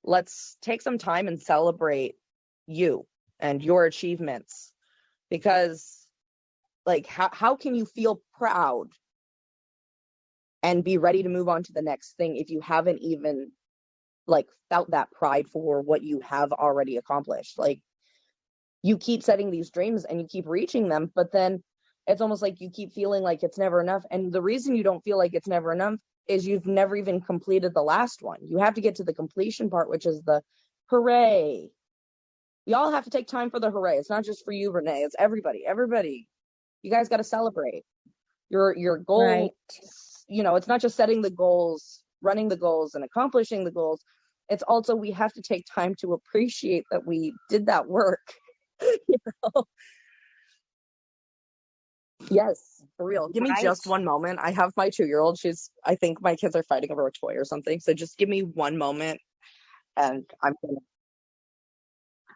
let's take some time and celebrate you and your achievements, because like how can you feel proud and be ready to move on to the next thing if you haven't even like felt that pride for what you have already accomplished? Like, you keep setting these dreams and you keep reaching them, but then it's almost like you keep feeling like it's never enough. And the reason you don't feel like it's never enough is you've never even completed the last one. You have to get to the completion part, which is the hooray. We all have to take time for the hooray. It's not just for you, Renee. It's everybody. You guys got to celebrate your goal. Right. You know, it's not just setting the goals, running the goals, and accomplishing the goals. It's also, we have to take time to appreciate that we did that work. You know? Yes, for real. Give me just one moment. I have my 2-year-old. I think my kids are fighting over a toy or something. So just give me one moment and I'm gonna.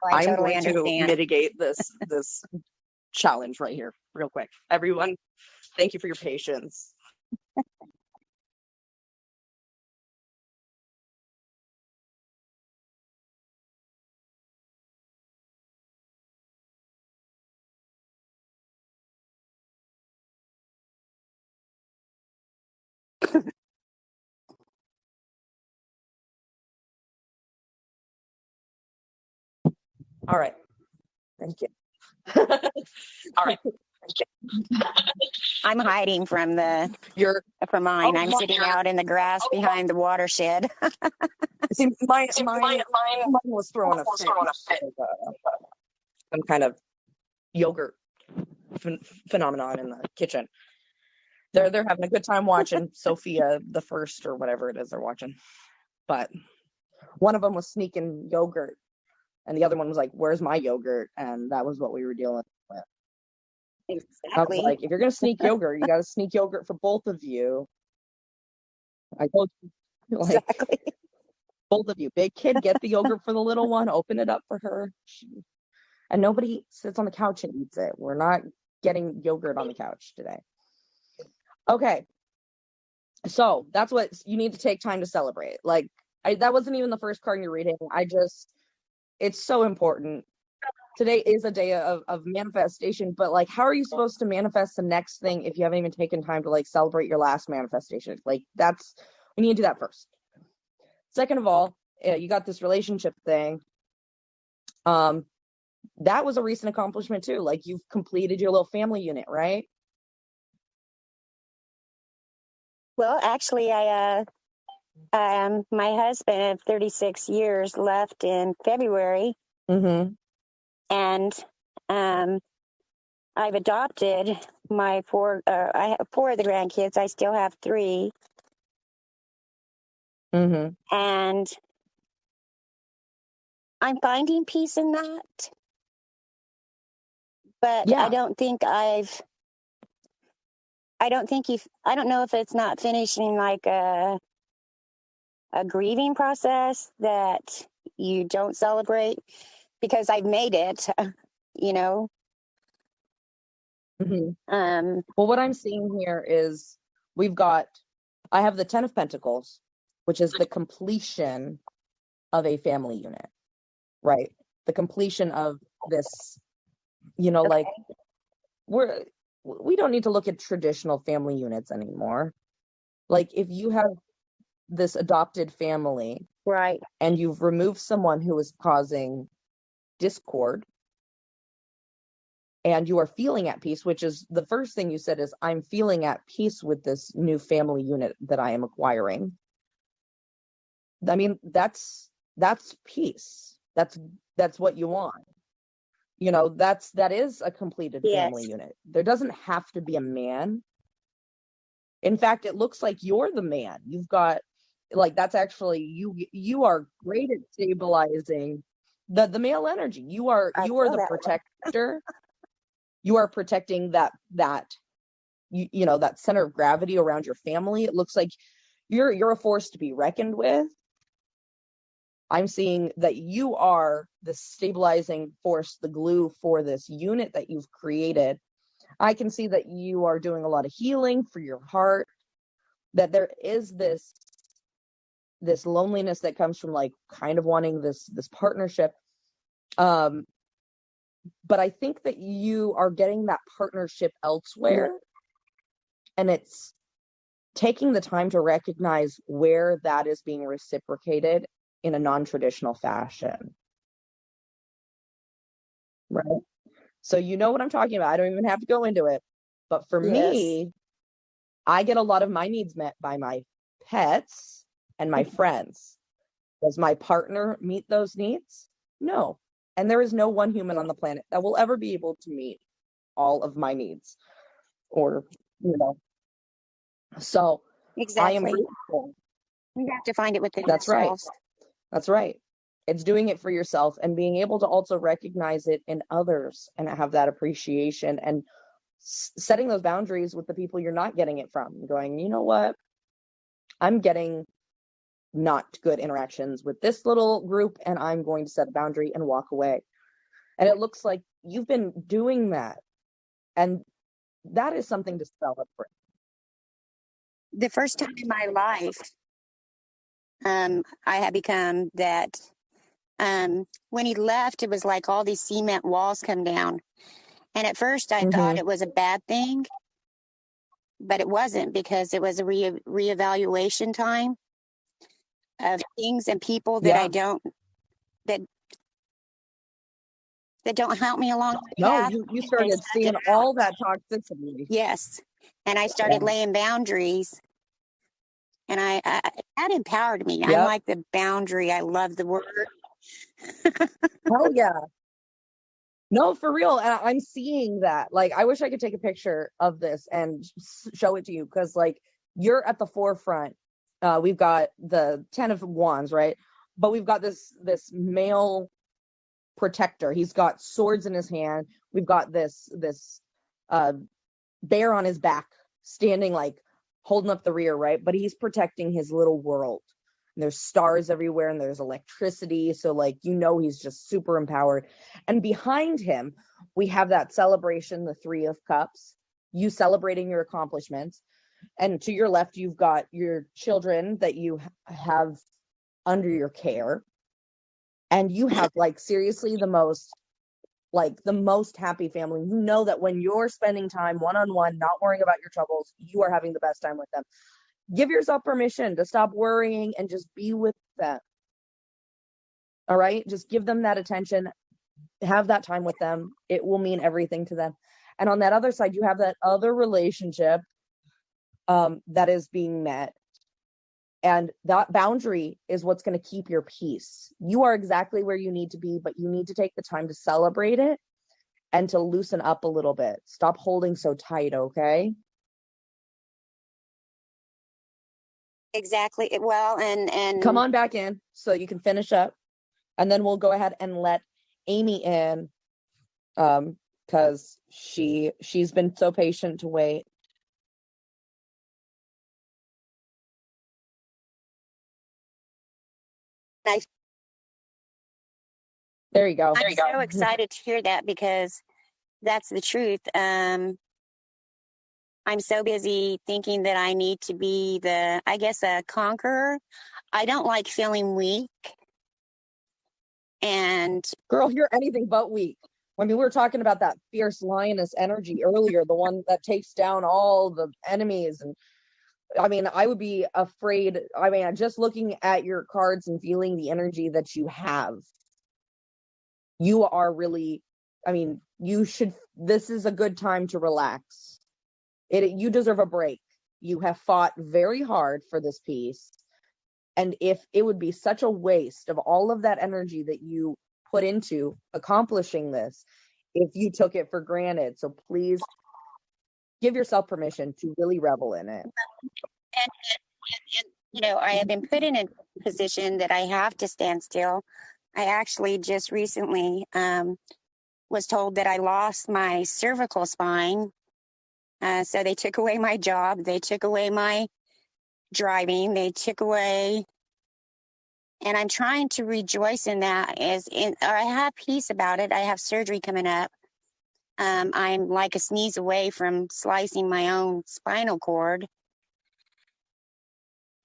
I I'm totally going to understand. mitigate this challenge right here real quick. Everyone, thank you for your patience. All right. Thank you. All right. I'm hiding from You're mine. oh, I'm sitting out in the grass behind the watershed. see, mine was throwing a fit. Some kind of yogurt phenomenon in the kitchen. They're having a good time watching Sophia the First or whatever it is they're watching. But one of them was sneaking yogurt, and the other one was like, "Where's my yogurt?" And that was what we were dealing with. I was Exactly. like, if you're gonna sneak yogurt, you got to sneak yogurt for both of you. I told you, like, Exactly. both of you. Big kid, get the yogurt for the little one. Open it up for her. And nobody sits on the couch and eats it. We're not getting yogurt on the couch today. Okay. So that's what you need to take time to celebrate. Like, that wasn't even the first card you're reading. It's so important. Today is a day of manifestation, but like, how are you supposed to manifest the next thing if you haven't even taken time to like celebrate your last manifestation? Like, we need to do that first. Second of all, you got this relationship thing. That was a recent accomplishment too. Like, you've completed your little family unit, right? Well, actually, my husband of 36 years left in February, Mm-hmm. and I've adopted my four. I have four of the grandkids. I still have three, Mm-hmm. and I'm finding peace in that. But Yeah. I don't know if it's not finishing like a grieving process that you don't celebrate because I've made it, you know. Mm-hmm. Well, what I'm seeing here is I have the 10 of Pentacles, which is the completion of a family unit, right? The completion of this, like, we don't need to look at traditional family units anymore. Like, if you have this adopted family, Right. and you've removed someone who is causing discord, and you are feeling at peace, which is the first thing you said is, I'm feeling at peace with this new family unit that I am acquiring. I mean, that's peace. That's what you want. That is a completed family unit. There doesn't have to be a man. In fact, it looks like you're the man. You've got, like, that's actually you are great at stabilizing the male energy. You are the protector. You are protecting that that center of gravity around your family. It looks like you're a force to be reckoned with. I'm seeing that you are the stabilizing force, the glue for this unit that you've created. I can see that you are doing a lot of healing for your heart, that there is this loneliness that comes from like kind of wanting this partnership. But I think that you are getting that partnership elsewhere, and it's taking the time to recognize where that is being reciprocated in a non-traditional fashion. Right? So you know what I'm talking about. I don't even have to go into it. But for me, I get a lot of my needs met by my pets and my friends. Does my partner meet those needs? No. And there is no one human on the planet that will ever be able to meet all of my needs. Or, so I am Exactly. grateful. We have to find it within That's right. ourselves. That's right. It's doing it for yourself and being able to also recognize it in others and have that appreciation, and setting those boundaries with the people you're not getting it from. Going, you know what? I'm getting not good interactions with this little group, and I'm going to set a boundary and walk away. And it looks like you've been doing that. And that is something to celebrate. The first time in my life, I had become that. When he left, it was like all these cement walls come down. And at first I thought it was a bad thing, but it wasn't, because it was a reevaluation time of things and people that Yeah. I don't, that don't help me along the No, path. you started seeing all that toxicity. Yes. And I started laying boundaries, and that empowered me. I Yep. like the boundary. I love the word. Hell yeah. No, for real. And I'm seeing that. Like, I wish I could take a picture of this and show it to you, because like you're at the forefront. We've got the 10 of Wands, right? But we've got this male protector. He's got swords in his hand. We've got this bear on his back, standing like holding up the rear, right? But he's protecting his little world. And there's stars everywhere, and there's electricity. So like, he's just super empowered. And behind him, we have that celebration, the 3 of Cups, you celebrating your accomplishments. And to your left, you've got your children that you have under your care. And you have like seriously the most happy family. You know that when you're spending time one-on-one, not worrying about your troubles, you are having the best time with them. Give yourself permission to stop worrying and just be with them. All right? Just give them that attention. Have that time with them. It will mean everything to them. And on that other side, you have that other relationship that is being met. And that boundary is what's going to keep your peace. You are exactly where you need to be, but you need to take the time to celebrate it and to loosen up a little bit. Stop holding so tight, okay? Exactly. Well, and Come on back in so you can finish up. And then we'll go ahead and let Amy in, because she's been so patient to wait. There you go. I'm so excited to hear that, because that's the truth. I'm so busy thinking that I need to be a conqueror. I don't like feeling weak. And Girl, you're anything but weak. I mean, we were talking about that fierce lioness energy earlier, the one that takes down all the enemies. And I mean, I would be afraid. I mean, just looking at your cards and feeling the energy that you have, you are really, I mean, this is a good time to relax. You deserve a break. You have fought very hard for this piece. And if it would be such a waste of all of that energy that you put into accomplishing this, if you took it for granted. So please give yourself permission to really revel in it. And I have been put in a position that I have to stand still. I actually just recently was told that I lost my cervical spine. So they took away my job. They took away my driving. They took away, and I'm trying to rejoice in that. I have peace about it. I have surgery coming up. I'm like a sneeze away from slicing my own spinal cord.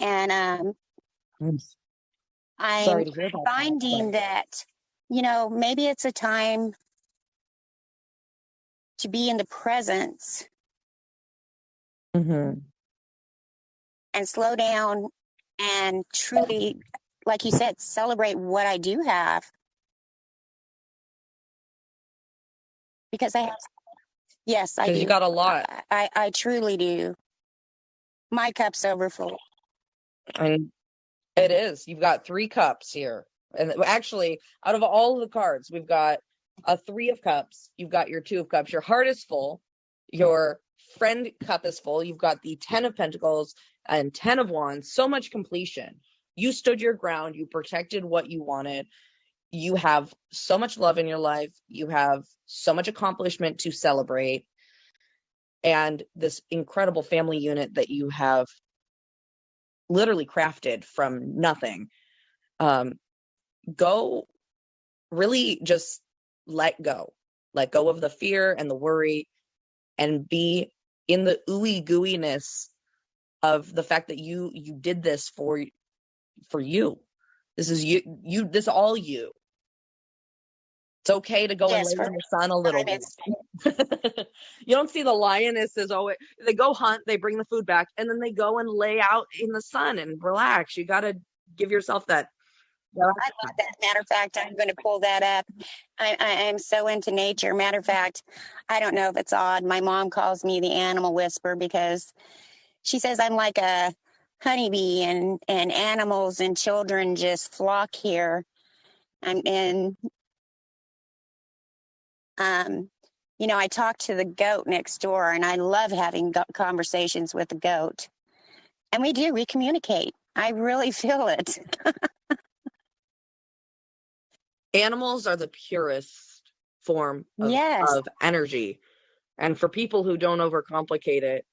And I'm I'm sorry to hear about finding that, maybe it's a time to be in the presence Mm-hmm. and slow down and truly, like you said, celebrate what I do have. Because I have, yes, I do. You got a lot. I truly do. My cup's overfull. And it is. You've got 3 cups here. And actually, out of all the cards, we've got a 3 of Cups. You've got your 2 of Cups. Your heart is full. Your friend cup is full. You've got the 10 of Pentacles and 10 of Wands. So much completion. You stood your ground. You protected what you wanted. You have so much love in your life. You have so much accomplishment to celebrate. And this incredible family unit that you have literally crafted from nothing. Go really just let go of the fear and the worry, and be in the ooey gooiness of the fact that you did this for you. This is this is all you. It's okay to go and Yes, lay for in the sun a little time bit. You don't see the lionesses always, they go hunt, they bring the food back, and then they go and lay out in the sun and relax. You got to give yourself that. I love that. Matter of fact, I'm going to pull that up. I'm so into nature. Matter of fact, I don't know if it's odd. My mom calls me the animal whisperer because she says I'm like a honeybee, and animals and children just flock here. And you know, I talk to the goat next door, and I love having conversations with the goat. And we communicate. I really feel it. Animals are the purest form Yes. of energy. And for people who don't overcomplicate it,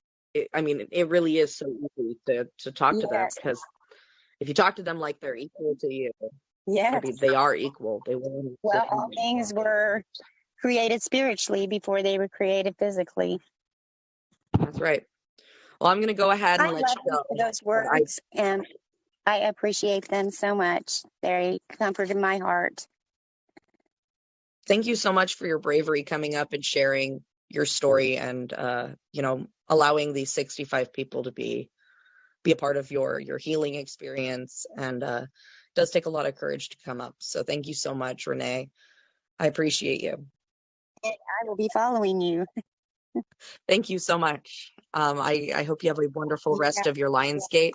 I mean, it really is so easy to talk to them, Yes. because if you talk to them like they're equal to you, I Yes. mean, they are equal. They will. Well, all things were created spiritually before they were created physically. That's right. Well, I'm going to go ahead I and let love you go. those words, and I appreciate them so much. They comforted my heart. Thank you so much for your bravery coming up and sharing your story, and allowing these 65 people to be a part of your healing experience. And it does take a lot of courage to come up. So thank you so much, Renee. I appreciate you. I will be following you. Thank you so much. I hope you have a wonderful rest of your Lionsgate,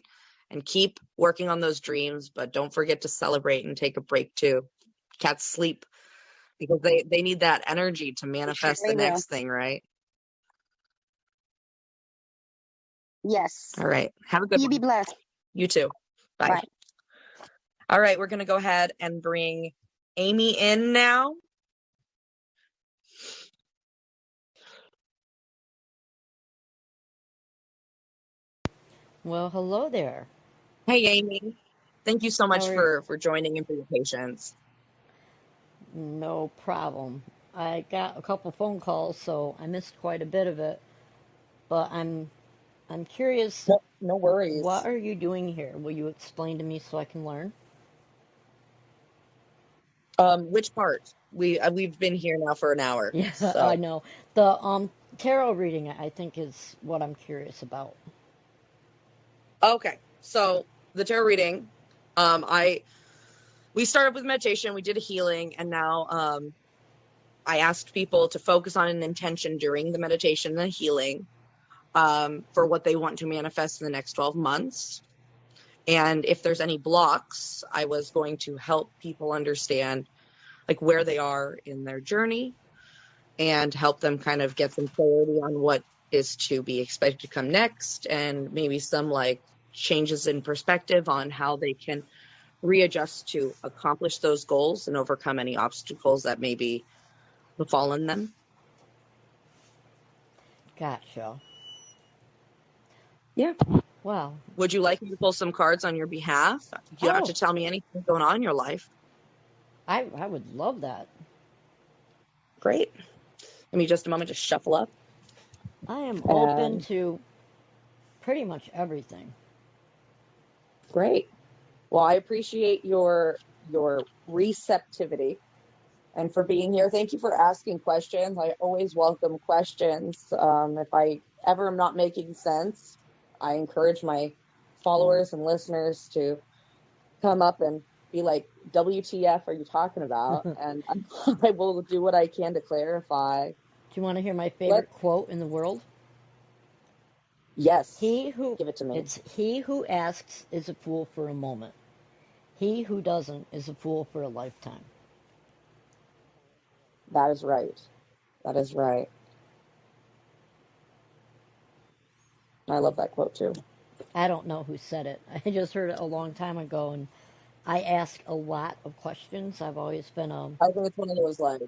and keep working on those dreams, but don't forget to celebrate and take a break too. Cats sleep because they need that energy to manifest the next thing, right? Yes. All right. Have a good You one. be blessed. You too. Bye. Bye. All right. We're going to go ahead and bring Amy in now. Well, hello there. Hey, Amy. Thank you so How much are you? for joining and for your patience. No problem. I got a couple phone calls, so I missed quite a bit of it. But I'm curious, No what worries. are you doing here? Will you explain to me so I can learn? Which part? We've been here now for an hour. Yeah, I So, know. The tarot reading I think is what I'm curious about. okay. So the tarot reading, we started with meditation, we did a healing, and now I asked people to focus on an intention during the meditation and the healing, for what they want to manifest in the next 12 months. And if there's any blocks, I was going to help people understand like where they are in their journey, and help them kind of get some clarity on what is to be expected to come next, and maybe some like changes in perspective on how they can readjust to accomplish those goals and overcome any obstacles that maybe befallen them. Gotcha. Yeah. Well, Would you like me to pull some cards on your behalf? You don't have oh, to tell me anything going on in your life. I would love that. Great. Give me just a moment to shuffle up. I am open And to pretty much everything. great. Well, I appreciate your receptivity and for being here. Thank you for asking questions. I always welcome questions. If I ever am not making sense, I encourage my followers and listeners to come up and be like, WTF are you talking about? Do And I will do what I can to clarify. you want to hear my Let favorite quote in the world? Yes, He who give it to me. it's he who asks is a fool for a moment. He who doesn't is a fool for a lifetime. That is right. That is right. I love that quote too. I don't know who said it. I just heard it a long time ago, and I ask a lot of questions. I've always been I think it's one of those like,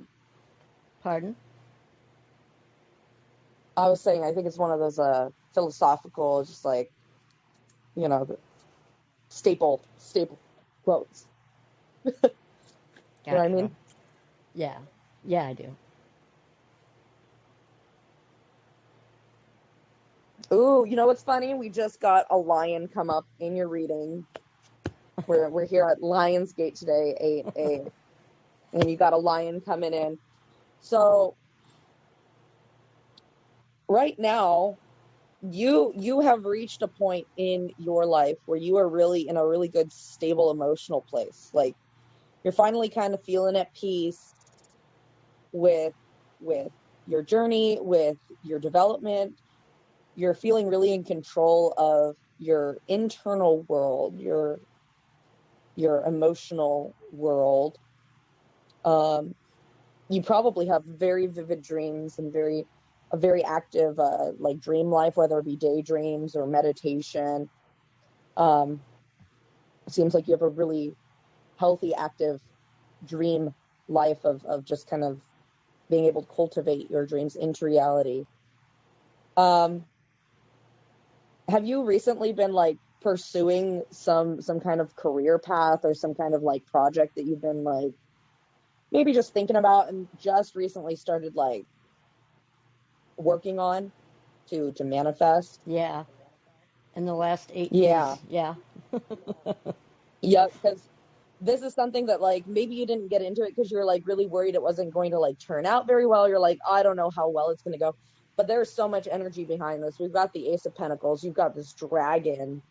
pardon? I was saying, I think it's one of those philosophical, just like, you know, staple quotes. You know what I Gotcha. mean? Yeah. Yeah, I do. Ooh, you know what's funny? We just got a lion come up in your reading. We're here at Lionsgate today, 8-8, and you got a lion coming in. So right now, you have reached a point in your life where you are really in a really good, stable emotional place. Like you're finally kind of feeling at peace with your journey, with your development. You're feeling really in control of your internal world, your emotional world. You probably have very vivid dreams and a very active like dream life, whether it be daydreams or meditation. It seems like you have a really healthy, active dream life of just kind of being able to cultivate your dreams into reality. Have you recently been like pursuing some kind of career path or some kind of like project that you've been like maybe just thinking about and just recently started like working on to manifest? Yeah. In the last 8 Yeah. days. Yeah. Yeah, because this is something that like maybe you didn't get into it because you're like really worried it wasn't going to like turn out very well. You're like, I don't know how well it's going to go. But there's so much energy behind this. We've got the Ace of Pentacles. You've got this dragon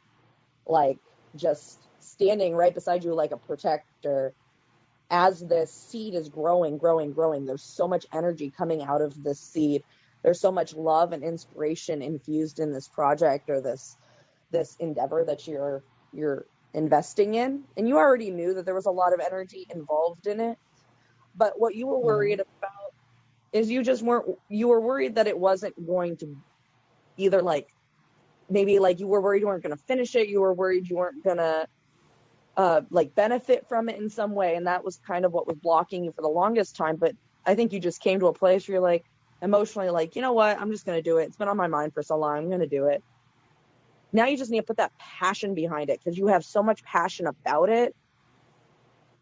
like just standing right beside you like a protector. As this seed is growing, there's so much energy coming out of this seed. There's so much love and inspiration infused in this project or this endeavor that you're investing in. And you already knew that there was a lot of energy involved in it. But what you were Mm-hmm. worried about is you were worried that it wasn't going to either like maybe like you were worried you weren't going to finish it. You were worried you weren't going to like benefit from it in some way. And that was kind of what was blocking you for the longest time. But I think you just came to a place where you're like emotionally like, you know what, I'm just going to do it. It's been on my mind for so long. I'm going to do it. Now you just need to put that passion behind it because you have so much passion about it.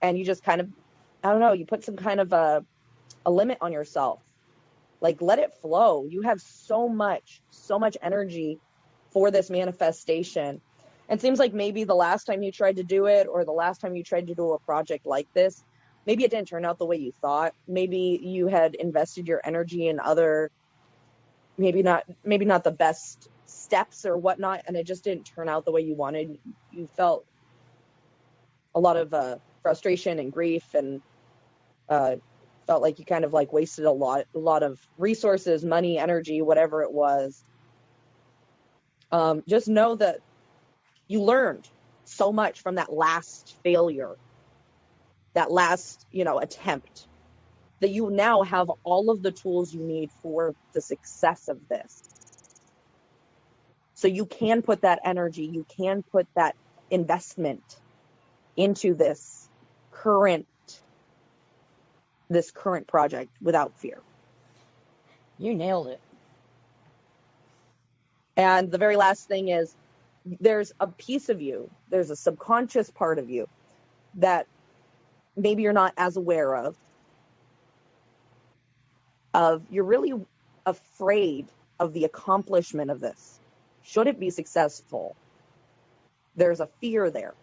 And you just kind of, I don't know, you put some kind of a limit on yourself. Like let it flow. You have so much energy for this manifestation. It seems like maybe the last time you tried to do it or the last time you tried to do a project like this, maybe it didn't turn out the way you thought. Maybe you had invested your energy in other, maybe not the best steps or whatnot, and it just didn't turn out the way you wanted. You felt a lot of frustration and grief and felt like you kind of like wasted a lot of resources, money, energy, whatever it was. Just know that you learned so much from that last failure, that last, attempt, that you now have all of the tools you need for the success of this. So you can put that energy, you can put that investment into this current project without fear. You nailed it. And the very last thing is there's a piece of you, there's a subconscious part of you that maybe you're not as aware of you're really afraid of the accomplishment of this. Should it be successful? There's a fear there.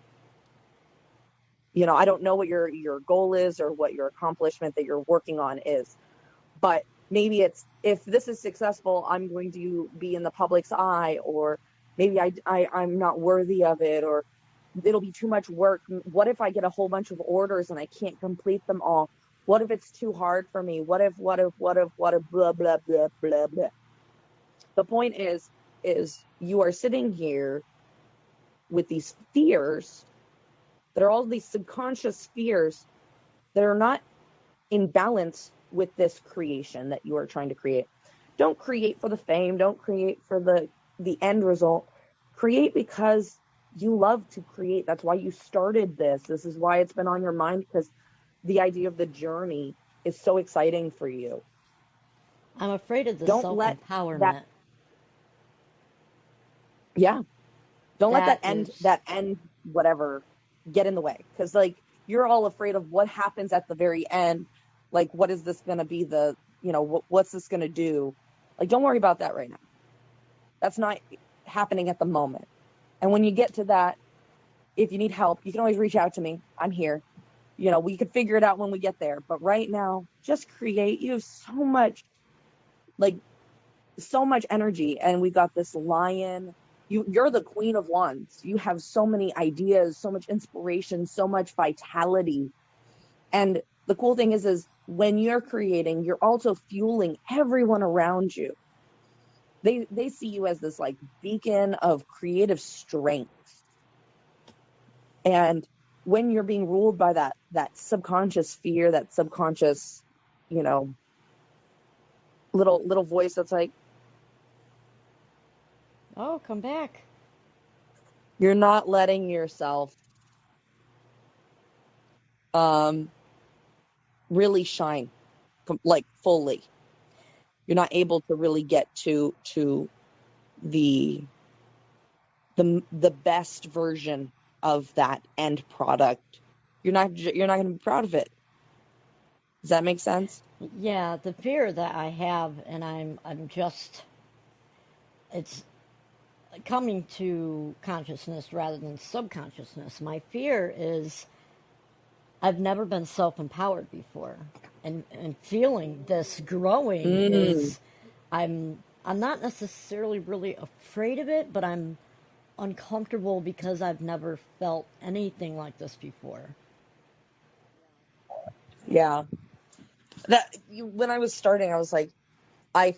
I don't know what your goal is or what your accomplishment that you're working on is, but maybe it's, if this is successful, I'm going to be in the public's eye, or maybe I'm not worthy of it, or it'll be too much work. What if I get a whole bunch of orders and I can't complete them all? What if it's too hard for me? What if, blah, blah, blah, blah, blah. The point is you are sitting here with these fears that are all these subconscious fears that are not in balance with this creation that you are trying to create. Don't create for the fame. Don't create for the end result. Create because you love to create. That's why you started this. This is why it's been on your mind, because the idea of the journey is so exciting for you. I'm afraid of the Don't let that, self-empowerment. yeah, don't let That that is, end whatever get in the way. Because like you're all afraid of what happens at the very end. Like, what is this going to be what's this going to do? Like, don't worry about that right now. That's not happening at the moment. And when you get to that, if you need help, you can always reach out to me. I'm here. We could figure it out when we get there. But right now, just create. You have so much energy. And we've got this lion. You're the queen of wands. You have so many ideas, so much inspiration, so much vitality. And the cool thing is when you're creating, you're also fueling everyone around you. They see you as this like beacon of creative strength. And when you're being ruled by that subconscious fear, that subconscious, little voice that's like, Oh, come back. you're not letting yourself really shine like fully. You're not able to really get to the best version of that end product. You're not going to be proud of it. Does that make sense? Yeah, the fear that I have, and I'm just, it's coming to consciousness rather than subconsciousness. My fear is I've never been self-empowered before, and feeling this growing is I'm not necessarily really afraid of it, but I'm uncomfortable because I've never felt anything like this before. Yeah. When I was starting, I was like, I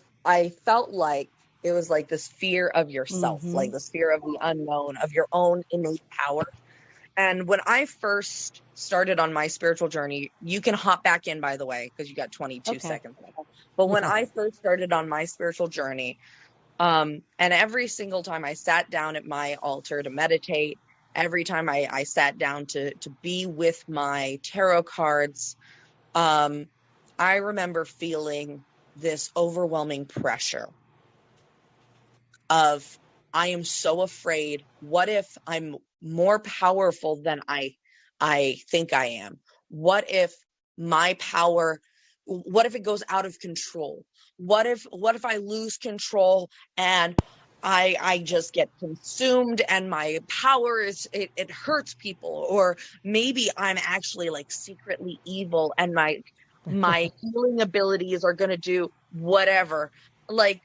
felt like it was like this fear of yourself, like this fear of the unknown, of your own innate power. And when I first started on my spiritual journey, you can hop back in, by the way, because you got 22 Okay. seconds. But when Yeah. I first started on my spiritual journey, and every single time I sat down at my altar to meditate, every time I sat down to be with my tarot cards, I remember feeling this overwhelming pressure of, I am so afraid. What if I'm more powerful than I think I am? What if what if it goes out of control? What if I lose control and I just get consumed and my power it hurts people? Or maybe I'm actually like secretly evil and my healing abilities are going to do whatever. Like,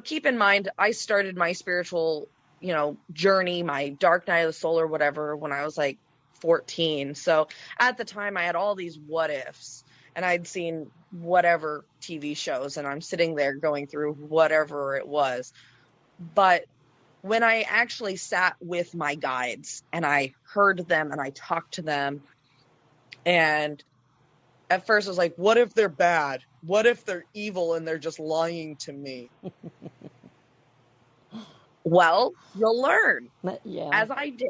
keep in mind, I started my spiritual, journey, my dark night of the soul or whatever, when I was like 14. So at the time I had all these what ifs, and I'd seen whatever TV shows, and I'm sitting there going through whatever it was. But when I actually sat with my guides and I heard them and I talked to them, and at first I was like, what if they're bad? What if they're evil and they're just lying to me? Well, you'll learn, Yeah. as I did.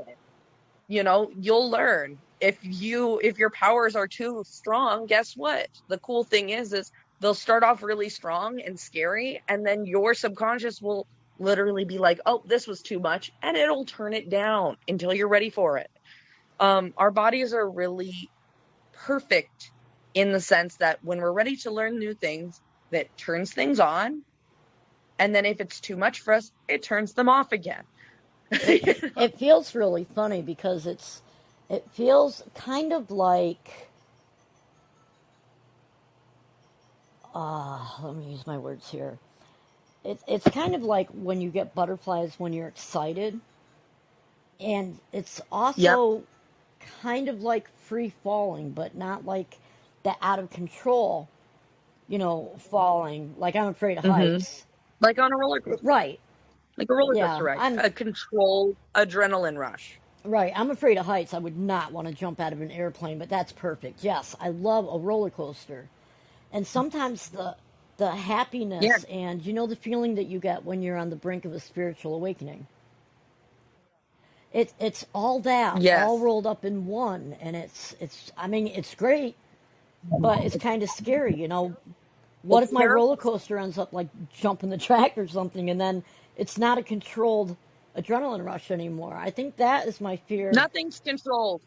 You'll learn. If your powers are too strong, guess what? The cool thing is they'll start off really strong and scary, and then your subconscious will literally be like, oh, this was too much, and it'll turn it down until you're ready for it. Our bodies are really perfect in the sense that when we're ready to learn new things, that turns things on, and then if it's too much for us, it turns them off again. It feels really funny because it feels kind of like let me use my words here. It's kind of like when you get butterflies when you're excited, and it's Yep. also kind of like free falling, but not like the out of control, falling. Like I'm afraid of heights. Like on a roller coaster. Right. Like a roller Yeah. coaster ride, I'm a controlled adrenaline rush. right. I'm afraid of heights. I would not want to jump out of an airplane, but that's perfect. Yes, I love a roller coaster. And sometimes the Yeah. happiness and the feeling that you get when you're on the brink of a spiritual awakening. It's all that all Yes. rolled up in one, and it's I mean it's great, but it's kind of scary. What It's if my terrible. roller coaster ends up like jumping the track or something, and then it's not a controlled adrenaline rush anymore. I think that is my fear. Nothing's controlled.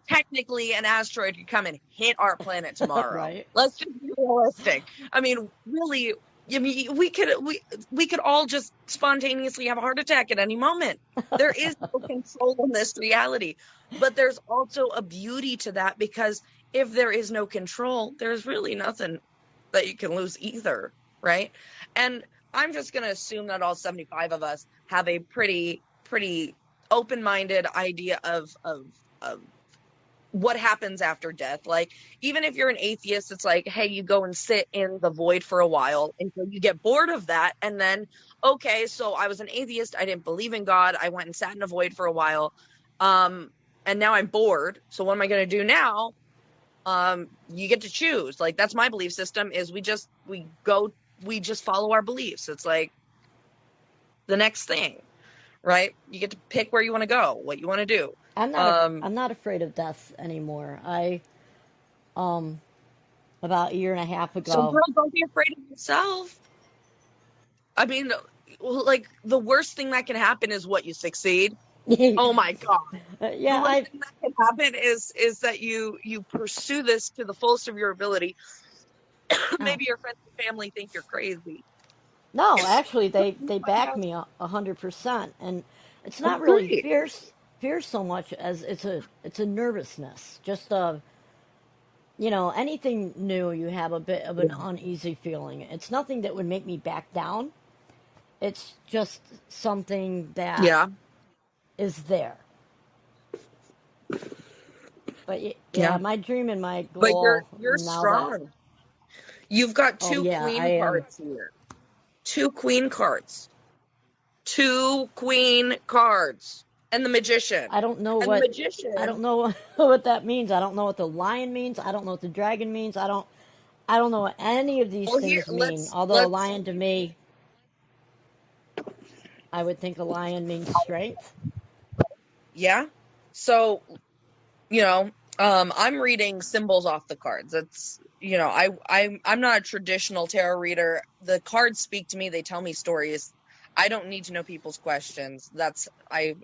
Technically, an asteroid could come and hit our planet tomorrow. Right? Let's just be realistic. I mean, really, I mean, we could all just spontaneously have a heart attack at any moment. There is no control in this reality, but there's also a beauty to that, because if there is no control, there's really nothing that you can lose either, right? And I'm just going to assume that all 75 of us have a pretty open-minded idea of what happens after death. Like, even if you're an atheist, it's like, hey, you go and sit in the void for a while until you get bored of that, and then, okay, so I was an atheist, I didn't believe in God, I went and sat in a void for a while, and now I'm bored, so what am I going to do now? You get to choose. Like, that's my belief system, is we just follow our beliefs. It's like the next thing, right? You get to pick where you want to go, what you want to do. I'm not afraid of death anymore. I about a year and a half So, ago. girl, don't be afraid of yourself. I mean, like, the worst thing that can happen is what, you succeed. Oh my God. The Yeah, worst thing that can happen is that you pursue this to the fullest of your ability. Maybe your friends and family think you're crazy. no, actually, they back That's me 100%, and it's not really great. fear so much as it's a nervousness. Just anything new, you have a bit of an uneasy feeling. It's nothing that would make me back down. It's just something that Yeah. is there. But yeah, Yeah. my dream and my But goal you're now that, strong. You've got oh two yeah, I queen am. cards here. Two queen cards. Two queen cards. And the magician. I don't know And the what I don't magician. know what that means. I don't know what the lion means. I don't know what the dragon means. I don't know what any of these Well, here, things mean. Although a let's lion to me, I would think a lion means strength. yeah. So, I'm reading symbols off the cards. It's, I'm not a traditional tarot reader. The cards speak to me, they tell me stories. I don't need to know people's questions. I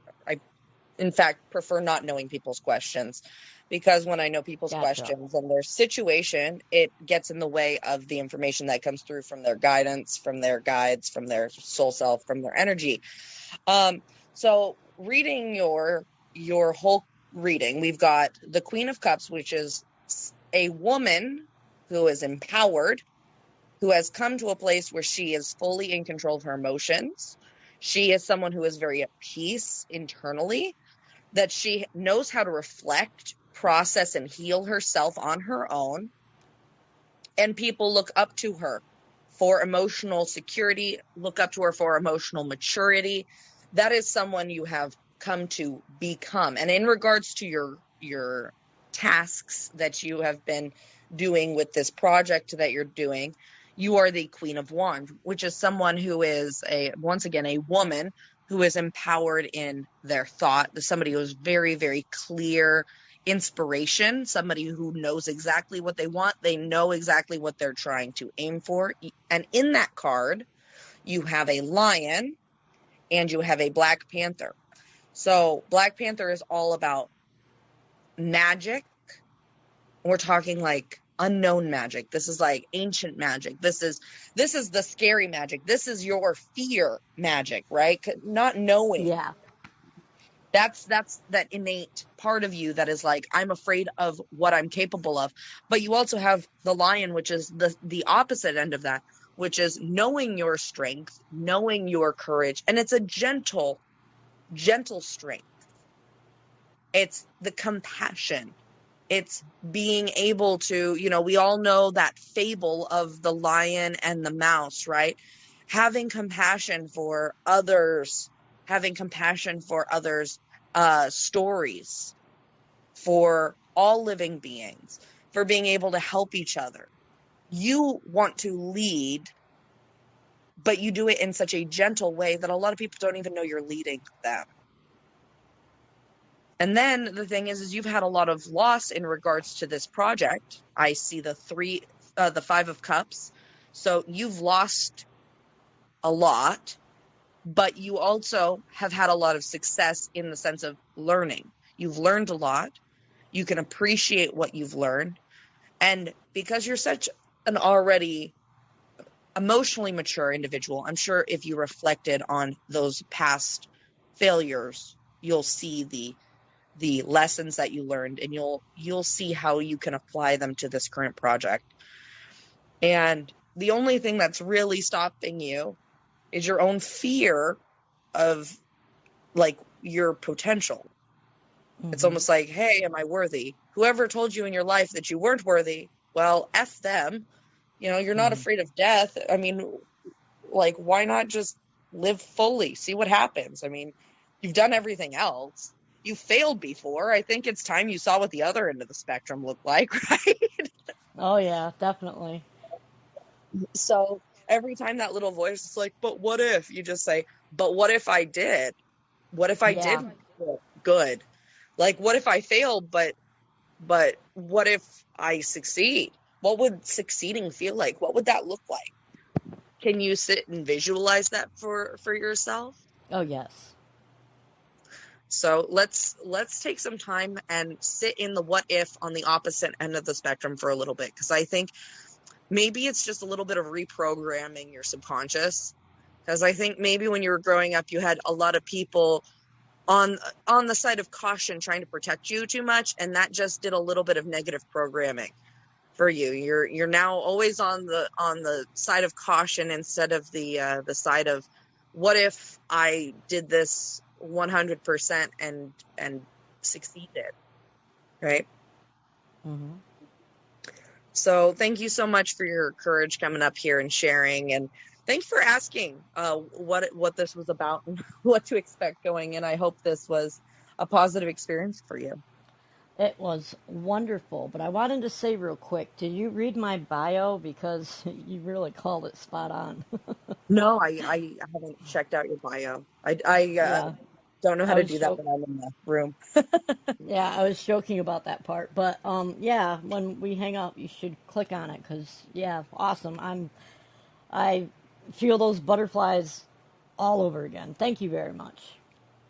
in fact prefer not knowing people's questions, because when I know people's Gotcha. questions and their situation, it gets in the way of the information that comes through from their guidance, from their guides, from their soul self, from their energy. So reading your whole reading, we've got the Queen of Cups, which is a woman who is empowered, who has come to a place where she is fully in control of her emotions. She is someone who is very at peace internally, that she knows how to reflect, process, and heal herself on her own. And people look up to her for emotional security, look up to her for emotional maturity. That is someone you have come to become. And in regards to your tasks that you have been doing with this project that you're doing, you are the Queen of Wands, which is someone who is once again a woman who is empowered in their thought, somebody who is very, very clear inspiration, somebody who knows exactly what they want. They know exactly what they're trying to aim for. And in that card, you have a lion and you have a Black Panther. So Black Panther is all about magic. We're talking like unknown magic. This is like ancient magic. This is the scary magic. This is your fear magic, right? Not knowing. Yeah. That's that innate part of you that is like, I'm afraid of what I'm capable of. But you also have the lion, which is the opposite end of that, which is knowing your strength, knowing your courage. And it's a gentle strength. It's the compassion. It's being able to, we all know that fable of the lion and the mouse, right? Having compassion for others, stories, for all living beings, for being able to help each other. You want to lead, but you do it in such a gentle way that a lot of people don't even know you're leading them. And then the thing is you've had a lot of loss in regards to this project. I see the 5 of Cups. So you've lost a lot. but you also have had a lot of success in the sense of learning. You've learned a lot. You can appreciate what you've learned. And because you're such an already emotionally mature individual, I'm sure if you reflected on those past failures, you'll see the lessons that you learned, and you'll see how you can apply them to this current project. And the only thing that's really stopping you is your own fear of like your potential. It's almost like, hey, am I worthy? Whoever told you in your life that you weren't worthy, well, F them. You're not afraid of death. I mean, like, why not just live fully, see what happens? I mean, you've done everything else. You failed before. I think it's time you saw what the other end of the spectrum looked like, right? Oh yeah, definitely. So every time that little voice is like, but what if, you just say, but what if I did? What if I Yeah. did good? Like, what if I failed, but what if I succeed? What would succeeding feel like? What would that look like? Can you sit and visualize that for yourself? Oh yes. So let's take some time and sit in the what if on the opposite end of the spectrum for a little bit, because I think maybe it's just a little bit of reprogramming your subconscious. Because I think maybe when you were growing up, you had a lot of people on the side of caution trying to protect you too much, and that just did a little bit of negative programming for you. You're now always on the side of caution instead of the side of what if I did this 100% and succeeded, right? So thank you so much for your courage coming up here and sharing, and thanks for asking what this was about and what to expect going in. I hope this was a positive experience for you. It was wonderful, but I wanted to say real quick, did you read my bio? Because you really called it spot on. No, I haven't checked out your bio. I Yeah, don't know how I to was do that joking. when I'm in the room. Yeah, I was joking about that part, but yeah, when we hang up, you should click on it because yeah, awesome. I feel those butterflies all over again. Thank you very much.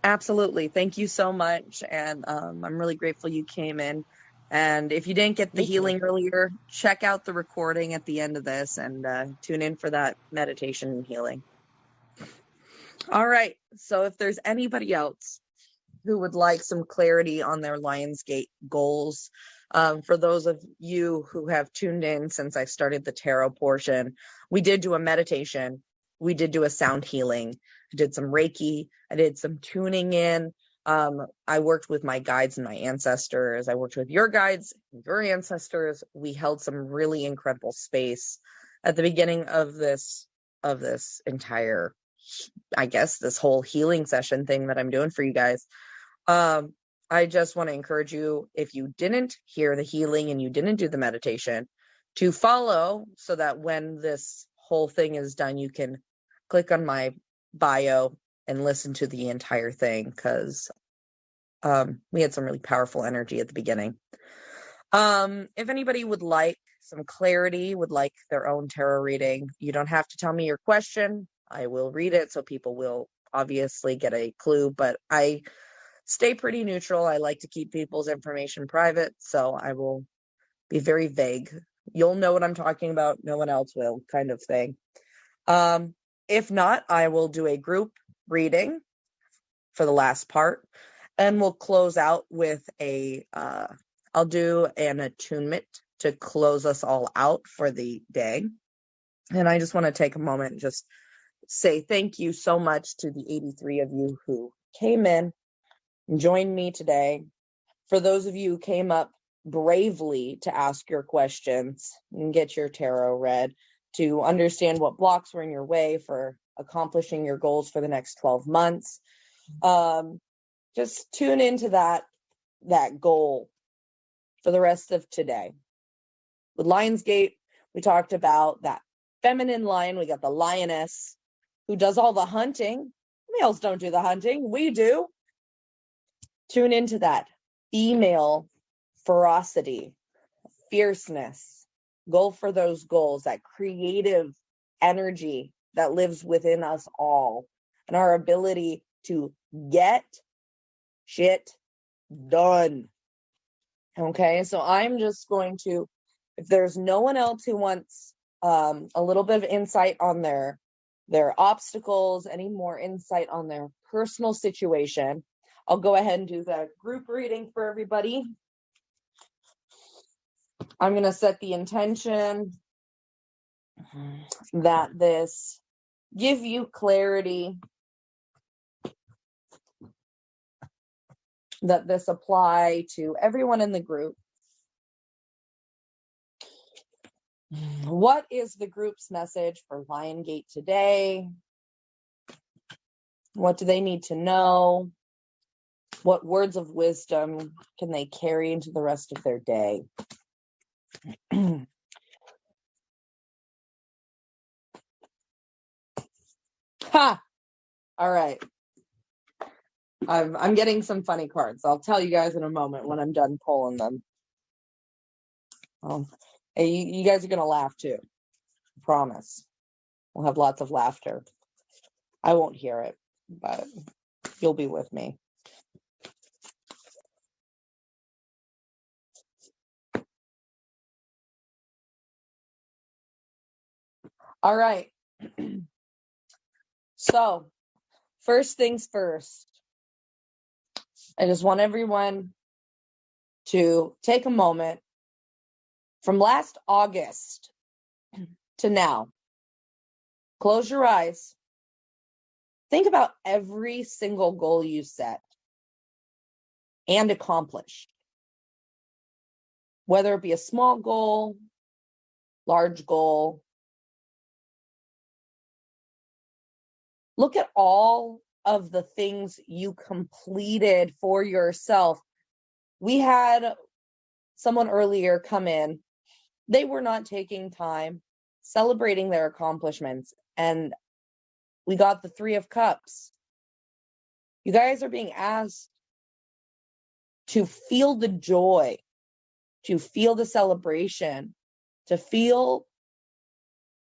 Absolutely. Thank you so much. And I'm really grateful you came in. And if you didn't get the Me too. healing earlier, check out the recording at the end of this and tune in for that meditation and healing. All right. So if there's anybody else who would like some clarity on their Lionsgate goals, for those of you who have tuned in since I started the tarot portion, we did do a meditation. We did do a sound healing. I did some Reiki. I did some tuning in. I worked with my guides and my ancestors. I worked with your guides, your ancestors. We held some really incredible space at the beginning of this entire, I guess, this whole healing session thing that I'm doing for you guys. I just want to encourage you, if you didn't hear the healing and you didn't do the meditation, to follow so that when this whole thing is done, you can click on my bio and listen to the entire thing, because we had some really powerful energy at the beginning. If anybody would like some clarity, would like their own tarot reading, you don't have to tell me your question. I will read it so people will obviously get a clue, but I stay pretty neutral. I like to keep people's information private, so I will be very vague. You'll know what I'm talking about, no one else will, kind of thing. If not, I will do a group reading for the last part, and we'll close out with I'll do an attunement to close us all out for the day. And I just want to take a moment and just say thank you so much to the 83 of you who came in and joined me today. For those of you who came up bravely to ask your questions and get your tarot read, to understand what blocks were in your way for accomplishing your goals for the next 12 months, just tune into that goal for the rest of today. With Lionsgate, we talked about that feminine lion. We got the lioness who does all the hunting. Males don't do the hunting. We do. Tune into that female ferocity, fierceness. Go for those goals, that creative energy that lives within us all. and our ability to get shit done. Okay, so I'm just going to, if there's no one else who wants a little bit of insight on their obstacles, any more insight on their personal situation, I'll go ahead and do the group reading for everybody. I'm going to set the intention that this give you clarity, that this apply to everyone in the group. What is the group's message for Lion Gate today? What do they need to know? What words of wisdom can they carry into the rest of their day? Ha! All right. I'm getting some funny cards. I'll tell you guys in a moment when I'm done pulling them. Hey, you guys are going to laugh too. I promise. We'll have lots of laughter. I won't hear it, but you'll be with me. All right. So, first things first. I just want everyone to take a moment from last August to now. Close your eyes. Think about every single goal you set and accomplished. Whether it be a small goal, large goal. Look at all of the things you completed for yourself. We had someone earlier come in. They were not taking time celebrating their accomplishments, and we got the Three of Cups. You guys are being asked to feel the joy, to feel the celebration, to feel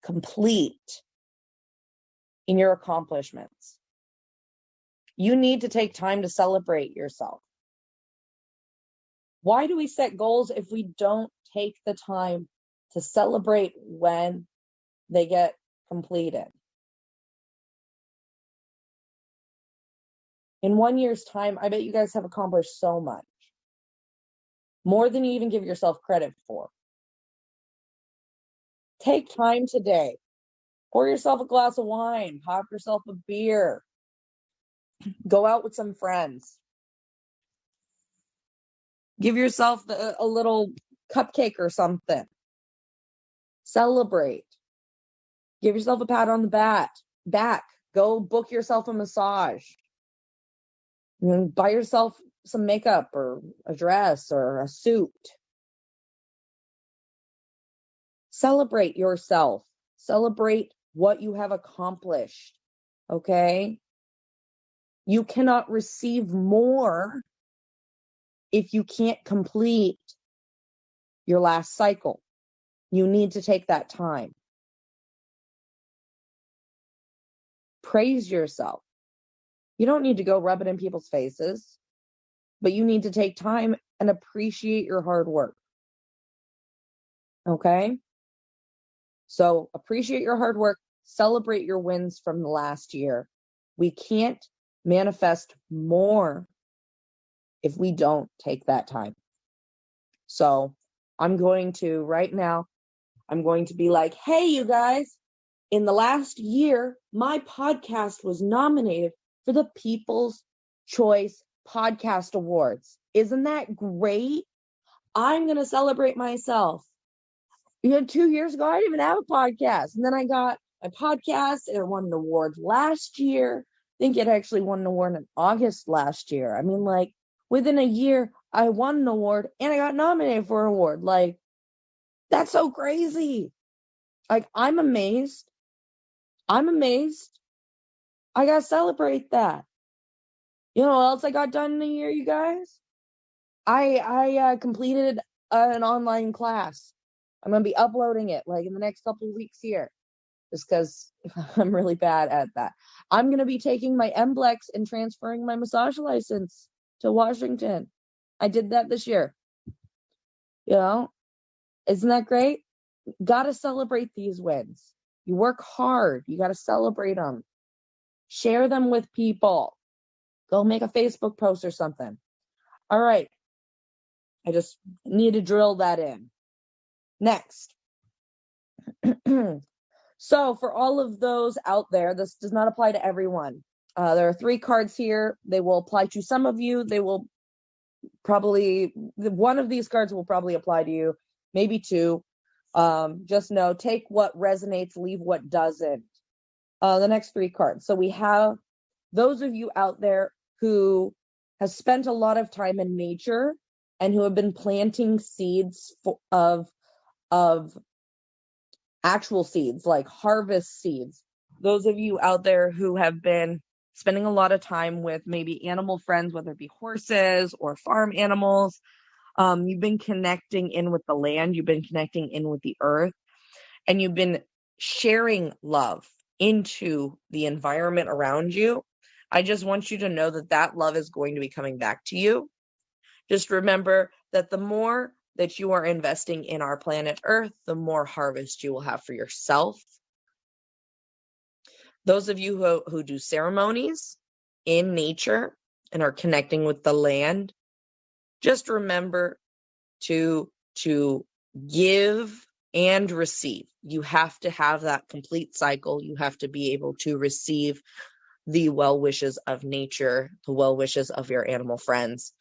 complete in your accomplishments. You need to take time to celebrate yourself. Why do we set goals if we don't take the time to celebrate when they get completed? In 1 year's time, I bet you guys have accomplished so much. More than you even give yourself credit for. Take time today. Pour yourself a glass of wine. Pop yourself a beer. Go out with some friends. Give yourself a little cupcake or something. Celebrate. Give yourself a pat on the back. Go book yourself a massage. Buy yourself some makeup or a dress or a suit. Celebrate yourself. Celebrate what you have accomplished. Okay? You cannot receive more if you can't complete your last cycle. You need to take that time. Praise yourself. You don't need to go rub it in people's faces, but you need to take time and appreciate your hard work. Okay? So appreciate your hard work. Celebrate your wins from the last year. We can't manifest more if we don't take that time. So I'm going to, right now, I'm going to be like, hey, you guys, in the last year, my podcast was nominated for the People's Choice Podcast Awards. Isn't that great? I'm going to celebrate myself. 2 years ago, I didn't even have a podcast. And then I got my podcast and it won an award last year. I think it actually won an award in August last year. I mean, like, within a year, I won an award and I got nominated for an award. Like, that's so crazy. Like, I'm amazed. I gotta celebrate that. You know what else I got done in a year, you guys? I completed an online class. I'm gonna be uploading it like in the next couple of weeks here. just because I'm really bad at that. I'm going to be taking my MBLEX and transferring my massage license to Washington. I did that this year. You know, isn't that great? Got to celebrate these wins. You work hard. You got to celebrate them. Share them with people. Go make a Facebook post or something. All right. I just need to drill that in. Next. So for all of those out there, this does not apply to everyone. There are 3 cards here. They will apply to some of you. They will probably, one of these cards will probably apply to you, maybe 2. Just know, take what resonates, leave what doesn't. The next 3 cards. So we have those of you out there who have spent a lot of time in nature and who have been planting seeds of actual seeds, like harvest seeds. Those of you out there who have been spending a lot of time with maybe animal friends, whether it be horses or farm animals, you've been connecting in with the land, you've been connecting in with the earth, and you've been sharing love into the environment around you. I just want you to know that that love is going to be coming back to you. Just remember that the more that you are investing in our planet Earth, the more harvest you will have for yourself. Those of you who do ceremonies in nature and are connecting with the land, just remember to give and receive. You have to have that complete cycle. You have to be able to receive the well wishes of nature, the well wishes of your animal friends,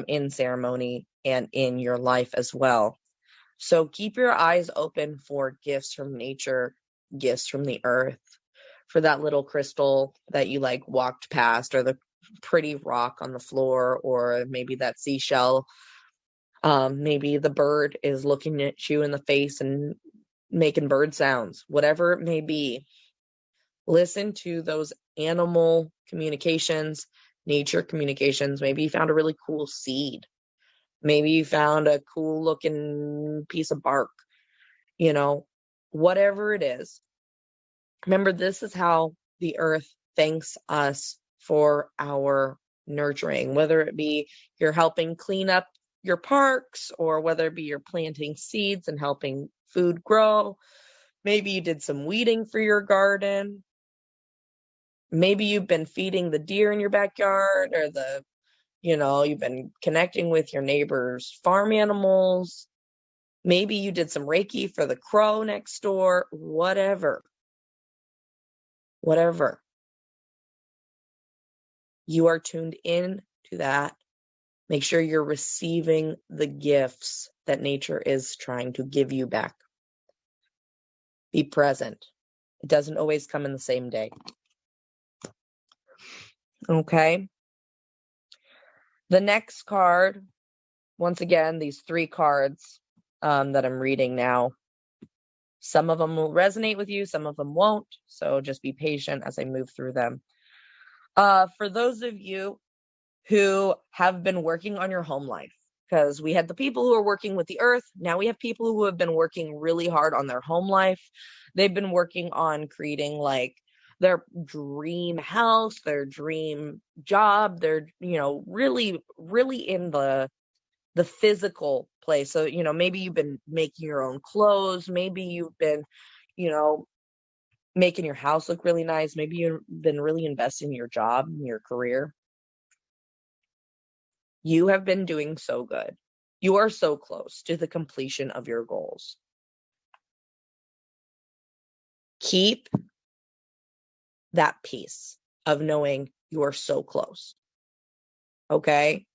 in ceremony and in your life as well. So keep your eyes open for gifts from nature, gifts from the earth, for that little crystal that you like walked past, or the pretty rock on the floor, or maybe that seashell. Maybe the bird is looking at you in the face and making bird sounds, whatever it may be. Listen to those animal communications, nature communications. Maybe you found a really cool seed. Maybe you found a cool looking piece of bark, whatever it is. Remember, this is how the earth thanks us for our nurturing, whether it be you're helping clean up your parks, or whether it be you're planting seeds and helping food grow. Maybe you did some weeding for your garden. Maybe you've been feeding the deer in your backyard, or you've been connecting with your neighbor's farm animals. Maybe you did some Reiki for the crow next door, whatever. You are tuned in to that. Make sure you're receiving the gifts that nature is trying to give you back. Be present. It doesn't always come in the same day. Okay. The next card, once again, these 3 cards that I'm reading now, some of them will resonate with you, some of them won't. So just be patient as I move through them. For those of you who have been working on your home life, because we had the people who are working with the earth. Now we have people who have been working really hard on their home life. They've been working on creating like their dream house, their dream job. They're, really, really in the physical place. So, maybe you've been making your own clothes. Maybe you've been, making your house look really nice. Maybe you've been really investing in your job, in your career. You have been doing so good. You are so close to the completion of your goals. Keep that peace of knowing you are so close. Okay?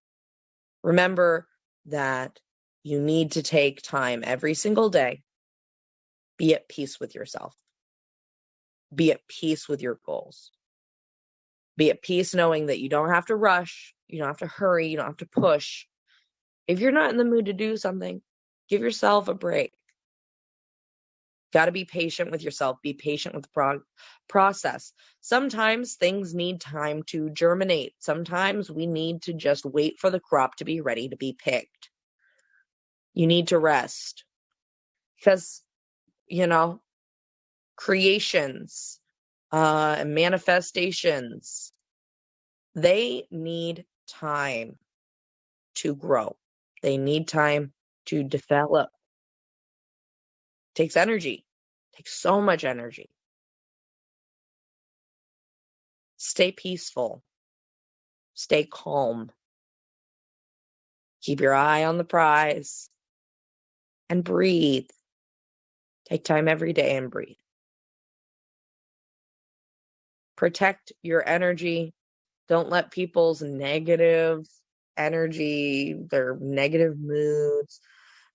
Remember that you need to take time every single day. Be at peace with yourself. Be at peace with your goals. Be at peace knowing that you don't have to rush. You don't have to hurry. You don't have to push. If you're not in the mood to do something, give yourself a break. Got to be patient with yourself. Be patient with the process. Sometimes things need time to germinate. Sometimes we need to just wait for the crop to be ready to be picked. You need to rest. Because, creations, and manifestations, they need time to grow. They need time to develop. It takes energy. It takes so much energy. Stay peaceful. Stay calm. Keep your eye on the prize and breathe. Take time every day and breathe. Protect your energy. Don't let people's negative energy, their negative moods,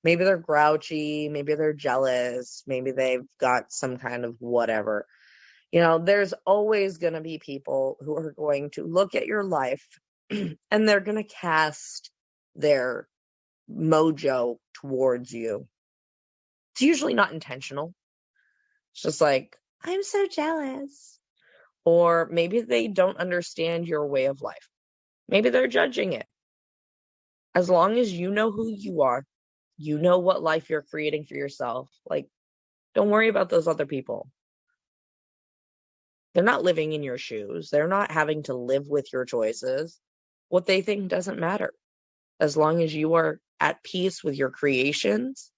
maybe they're grouchy, maybe they're jealous, maybe they've got some kind of whatever. There's always going to be people who are going to look at your life and they're going to cast their mojo towards you. It's usually not intentional. It's just like, I'm so jealous. Or maybe they don't understand your way of life. Maybe they're judging it. As long as you know who you are, you know what life you're creating for yourself. Like, don't worry about those other people. They're not living in your shoes. They're not having to live with your choices. What they think doesn't matter. As long as you are at peace with your creations,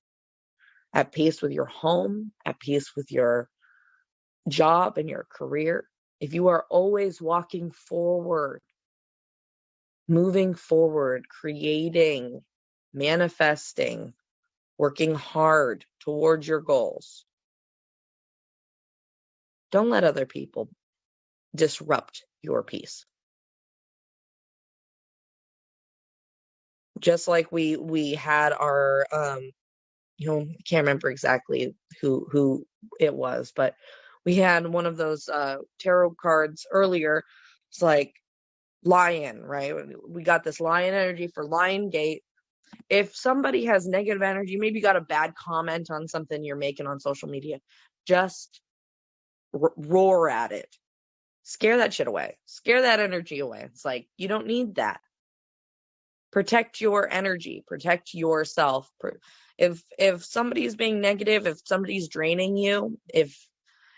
at peace with your home, at peace with your job and your career, if you are always walking forward, moving forward, creating, manifesting, working hard towards your goals, don't let other people disrupt your peace. Just like we had our I can't remember exactly who it was, but we had one of those tarot cards earlier. It's like lion, right? We got this lion energy for Lion Gate. If somebody has negative energy, maybe you got a bad comment on something you're making on social media, just roar at it. Scare that shit away. Scare that energy away. It's like, you don't need that. Protect your energy. Protect yourself. If somebody's being negative, if somebody's draining you, if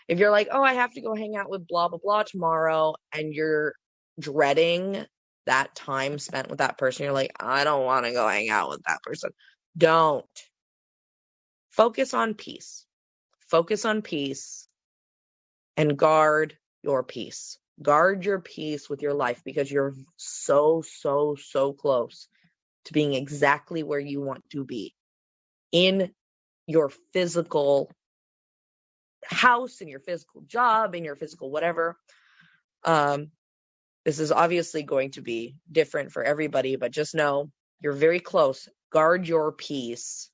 you're like, oh, I have to go hang out with blah, blah, blah tomorrow, and you're dreading that time spent with that person, you're like, I don't want to go hang out with that person. Don't. Focus on peace. Focus on peace and guard your peace. Guard your peace with your life, because you're so, so, so close to being exactly where you want to be in your physical house, in your physical job, in your physical whatever. This is obviously going to be different for everybody, but just know you're very close. Guard your peace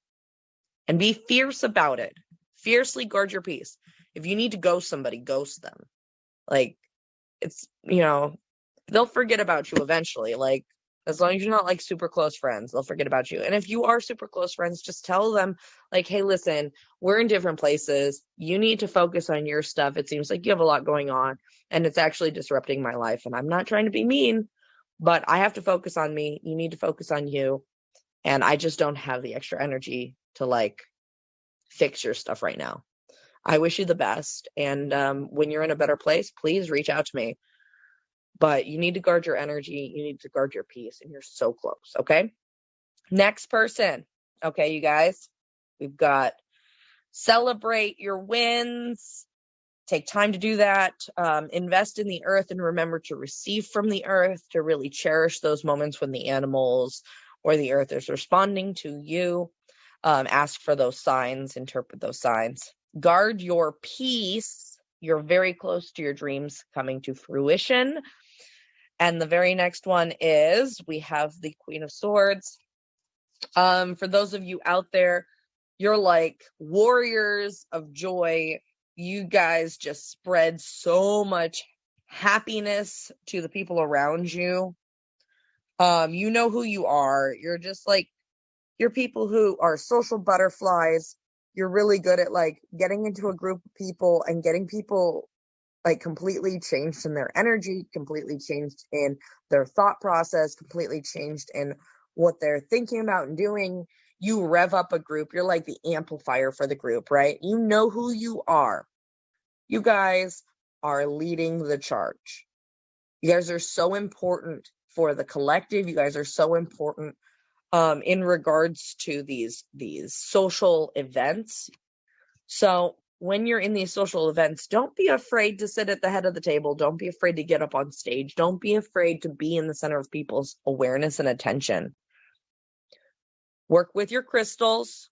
and be fierce about it. Fiercely guard your peace. If you need to ghost somebody, ghost them. Like, it's, they'll forget about you eventually. Like, as long as you're not like super close friends, they'll forget about you. And if you are super close friends, just tell them like, hey, listen, we're in different places. You need to focus on your stuff. It seems like you have a lot going on and it's actually disrupting my life. And I'm not trying to be mean, but I have to focus on me. You need to focus on you. And I just don't have the extra energy to like fix your stuff right now. I wish you the best. And when you're in a better place, please reach out to me. But you need to guard your energy. You need to guard your peace. And you're so close. Okay. Next person. Okay, you guys. We've got celebrate your wins. Take time to do that. Invest in the earth and remember to receive from the earth, to really cherish those moments when the animals or the earth is responding to you. Ask for those signs. Interpret those signs. Guard your peace. You're very close to your dreams coming to fruition. And the very next one is, we have the Queen of Swords. For those of you out there, you're like warriors of joy. You guys just spread so much happiness to the people around you. You know who you are. You're just like, you're people who are social butterflies. You're really good at like getting into a group of people and getting people like completely changed in their energy, completely changed in their thought process, completely changed in what they're thinking about and doing. You rev up a group. You're like the amplifier for the group, right? You know who you are. You guys are leading the charge. You guys are so important for the collective. You guys are so important in regards to these social events. So when you're in these social events, don't be afraid to sit at the head of the table. Don't be afraid to get up on stage. Don't be afraid to be in the center of people's awareness and attention. Work with your crystals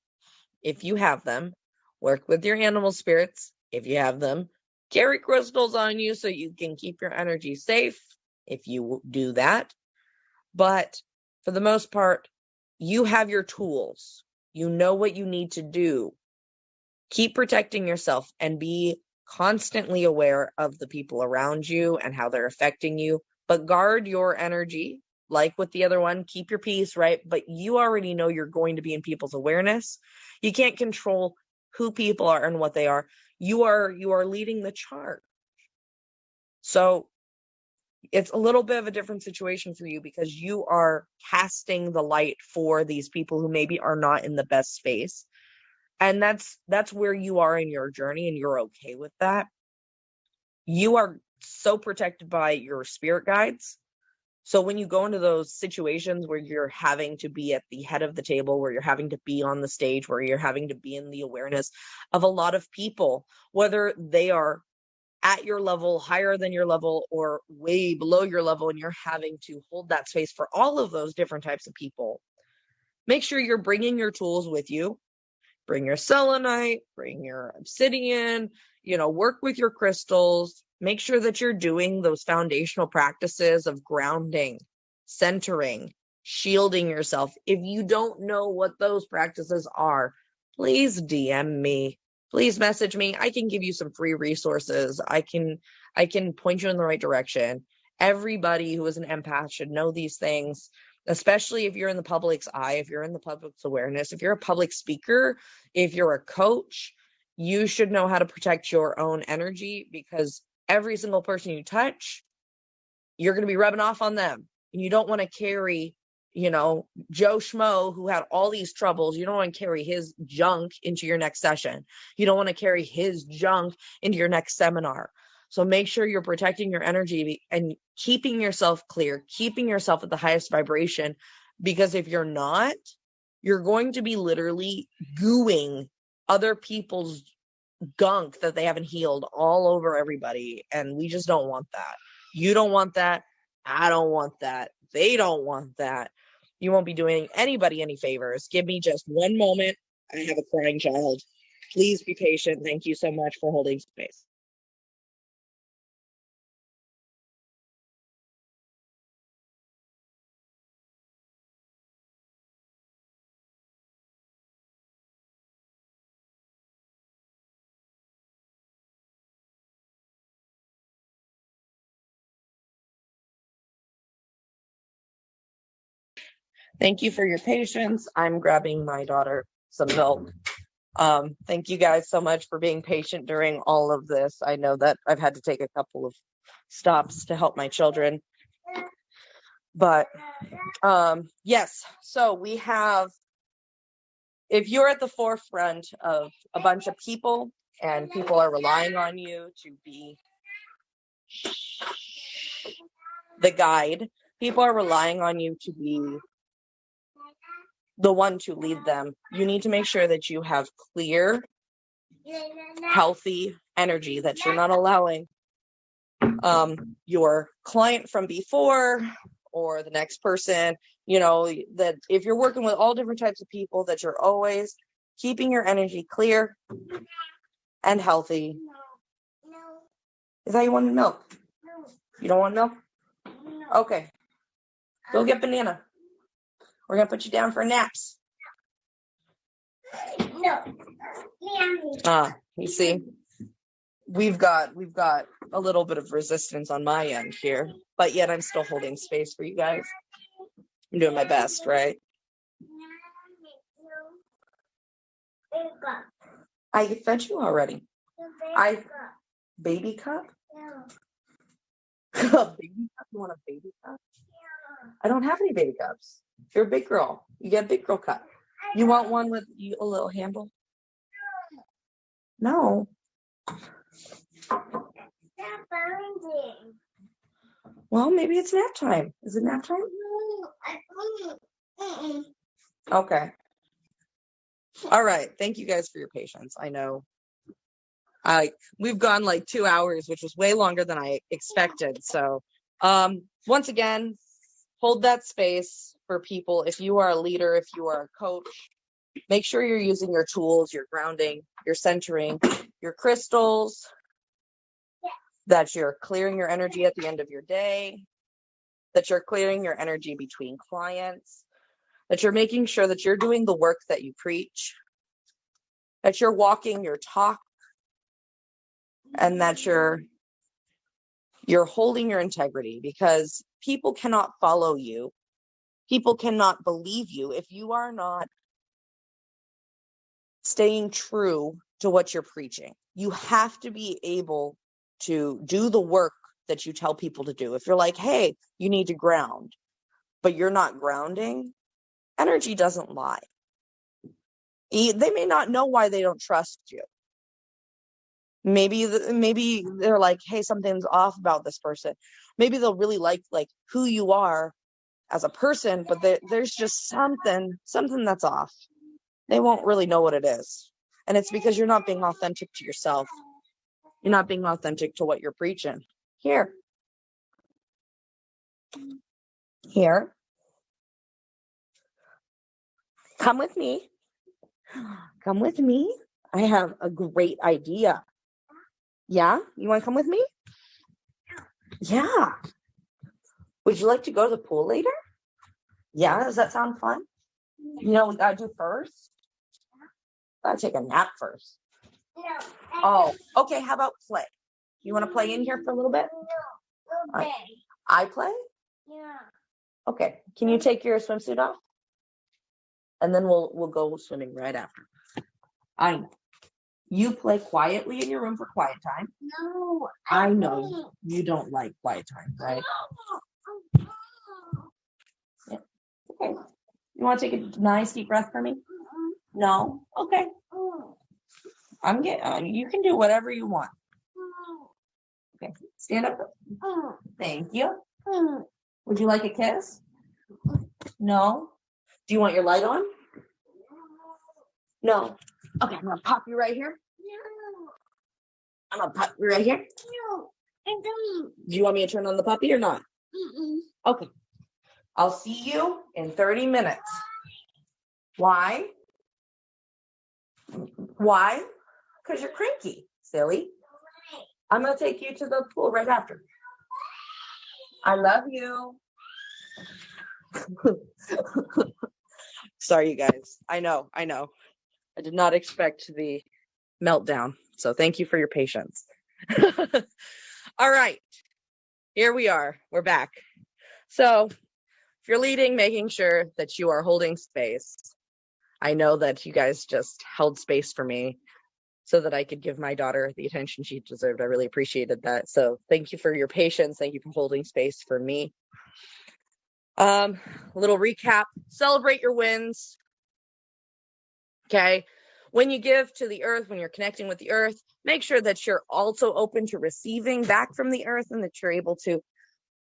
if you have them. Work with your animal spirits if you have them. Carry crystals on you so you can keep your energy safe if you do that. But for the most part, you have your tools. You know what you need to do. Keep protecting yourself and be constantly aware of the people around you and how they're affecting you. But guard your energy, like with the other one. Keep your peace, right? But you already know you're going to be in people's awareness. You can't control who people are and what they are. You are leading the charge. So it's a little bit of a different situation for you because you are casting the light for these people who maybe are not in the best space. And that's where you are in your journey, and you're okay with that. You are so protected by your spirit guides. So when you go into those situations where you're having to be at the head of the table, where you're having to be on the stage, where you're having to be in the awareness of a lot of people, whether they are at your level, higher than your level, or way below your level, and you're having to hold that space for all of those different types of people, make sure you're bringing your tools with you. Bring your selenite, bring your obsidian, work with your crystals. Make sure that you're doing those foundational practices of grounding, centering, shielding yourself. If you don't know what those practices are, please DM me. Please message me. I can give you some free resources. I can point you in the right direction. Everybody who is an empath should know these things, especially if you're in the public's eye, if you're in the public's awareness, if you're a public speaker, if you're a coach. You should know how to protect your own energy, because every single person you touch, you're going to be rubbing off on them. And you don't want to carry, Joe Schmo who had all these troubles. You don't want to carry his junk into your next session. You don't want to carry his junk into your next seminar. So make sure you're protecting your energy and keeping yourself clear, keeping yourself at the highest vibration, because if you're not, you're going to be literally gooing other people's gunk that they haven't healed all over everybody. And we just don't want that. You don't want that. I don't want that. They don't want that. You won't be doing anybody any favors. Give me just one moment. I have a crying child. Please be patient. Thank you so much for holding space. Thank you for your patience. I'm grabbing my daughter some milk. Thank you guys so much for being patient during all of this. I know that I've had to take a couple of stops to help my children. But yes, so we have, if you're at the forefront of a bunch of people and people are relying on you to be the guide, people are relying on you to be the one to lead them, you need to make sure that you have clear, healthy energy, that you're not allowing your client from before or the next person, that if you're working with all different types of people, that you're always keeping your energy clear and healthy. Is that you want milk? You don't want milk? Okay. Go get banana. We're going to put you down for naps. You see, we've got a little bit of resistance on my end here, but yet I'm still holding space for you guys. I'm doing my best, right? I fed you already. Baby cup? A baby cup? You want a baby cup? I don't have any baby cups. You're a big girl. You get a big girl cup. You want one with a little handle? No. Well, maybe it's nap time. Is it nap time? Okay. All right. Thank you guys for your patience. I know we've gone like 2 hours, which was way longer than I expected. So once again, hold that space for people. If you are a leader, if you are a coach, make sure you're using your tools, your grounding, your centering, your crystals, that you're clearing your energy at the end of your day, that you're clearing your energy between clients, that you're making sure that you're doing the work that you preach, that you're walking your talk, and that you're holding your integrity, because people cannot follow you. People cannot believe you if you are not staying true to what you're preaching. You have to be able to do the work that you tell people to do. If you're like, hey, you need to ground, but you're not grounding, energy doesn't lie. They may not know why they don't trust you. Maybe they're like, hey, something's off about this person. Maybe they'll really like who you are as a person, but there's just something that's off. They won't really know what it is. And it's because you're not being authentic to yourself. You're not being authentic to what you're preaching. Here. Come with me. Come with me. I have a great idea. Yeah? You want to come with me? Yeah. Would you like to go to the pool later? Yeah? Does that sound fun? You know what we gotta do first? Gotta take a nap first. No. Oh, okay. How about play? You want to play in here for a little bit? No. Okay. I play? Yeah. Okay. Can you take your swimsuit off? And then we'll go swimming right after. I know. You play quietly in your room for quiet time. No. I know you don't like quiet time, right? Yeah. Okay. You want to take a nice deep breath for me? No? Okay. You can do whatever you want. Okay. Stand up. Thank you. Would you like a kiss? No? Do you want your light on? No. Okay, I'm gonna pop you right here. No. I'm gonna pop you right here. No. I don't. Do you want me to turn on the puppy or not? Okay. I'll see you in 30 minutes. Why? Why? Because you're cranky, silly. I'm gonna take you to the pool right after. I love you. Sorry, you guys. I know. I did not expect the meltdown. So thank you for your patience. All right. Here we are. We're back. So if you're leading, making sure that you are holding space. I know that you guys just held space for me so that I could give my daughter the attention she deserved. I really appreciated that. So thank you for your patience. Thank you for holding space for me. A little recap. Celebrate your wins. Okay. When you give to the earth, when you're connecting with the earth, make sure that you're also open to receiving back from the earth, and that you're able to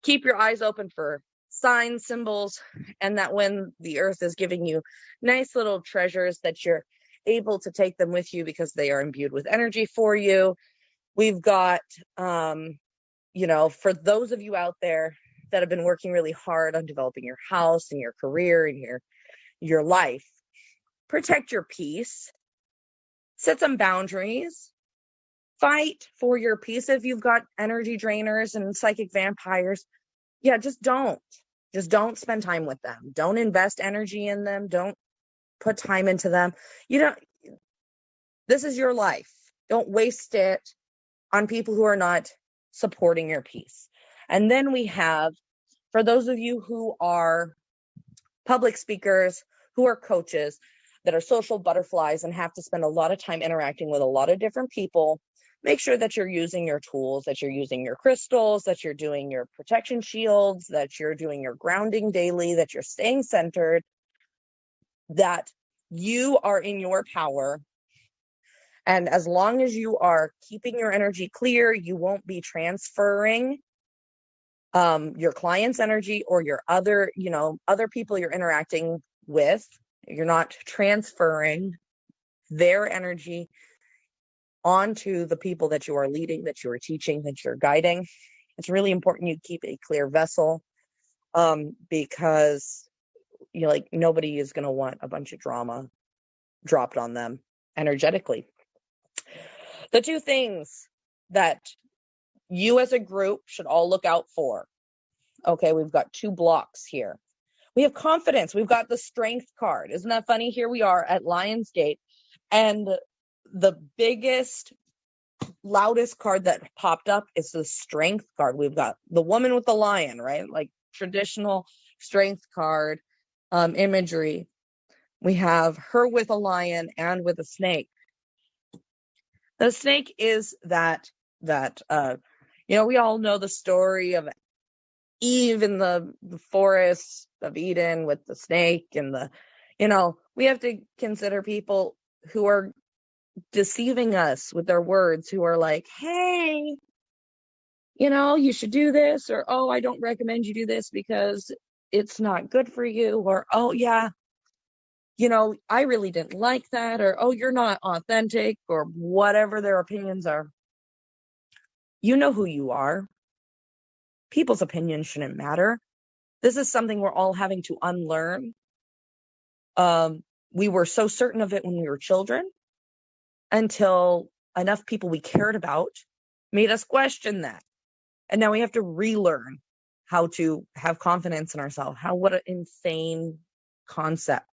keep your eyes open for signs, symbols, and that when the earth is giving you nice little treasures, that you're able to take them with you because they are imbued with energy for you. We've got, for those of you out there that have been working really hard on developing your house and your career and your life, protect your peace, set some boundaries, fight for your peace. If you've got energy drainers and psychic vampires, just don't spend time with them. Don't invest energy in them. Don't put time into them. This is your life. Don't waste it on people who are not supporting your peace. And then we have, for those of you who are public speakers, who are coaches, that are social butterflies and have to spend a lot of time interacting with a lot of different people, make sure that you're using your tools, that you're using your crystals, that you're doing your protection shields, that you're doing your grounding daily, that you're staying centered, that you are in your power, And as long as you are keeping your energy clear, you won't be transferring your client's energy or your other people you're interacting with. You're not transferring their energy onto the people that you are leading, that you are teaching, that you're guiding. It's really important you keep a clear vessel, because nobody is going to want a bunch of drama dropped on them energetically. The two things that you as a group should all look out for. Okay, we've got 2 blocks here. We have confidence. We've got the strength card. Isn't that funny? Here we are at Lionsgate, and the biggest, loudest card that popped up is the strength card. We've got the woman with the lion, right? Like traditional strength card imagery. We have her with a lion and with a snake. The snake is that we all know the story of Eve in the forest of Eden with the snake and we have to consider people who are deceiving us with their words, who are like, hey, you should do this, or, oh, I don't recommend you do this because it's not good for you, or, oh, yeah, I really didn't like that, or, oh, you're not authentic, or whatever their opinions are. You know who you are. People's opinions shouldn't matter. This is something we're all having to unlearn. We were so certain of it when we were children, until enough people we cared about made us question that. And now we have to relearn how to have confidence in ourselves. What an insane concept.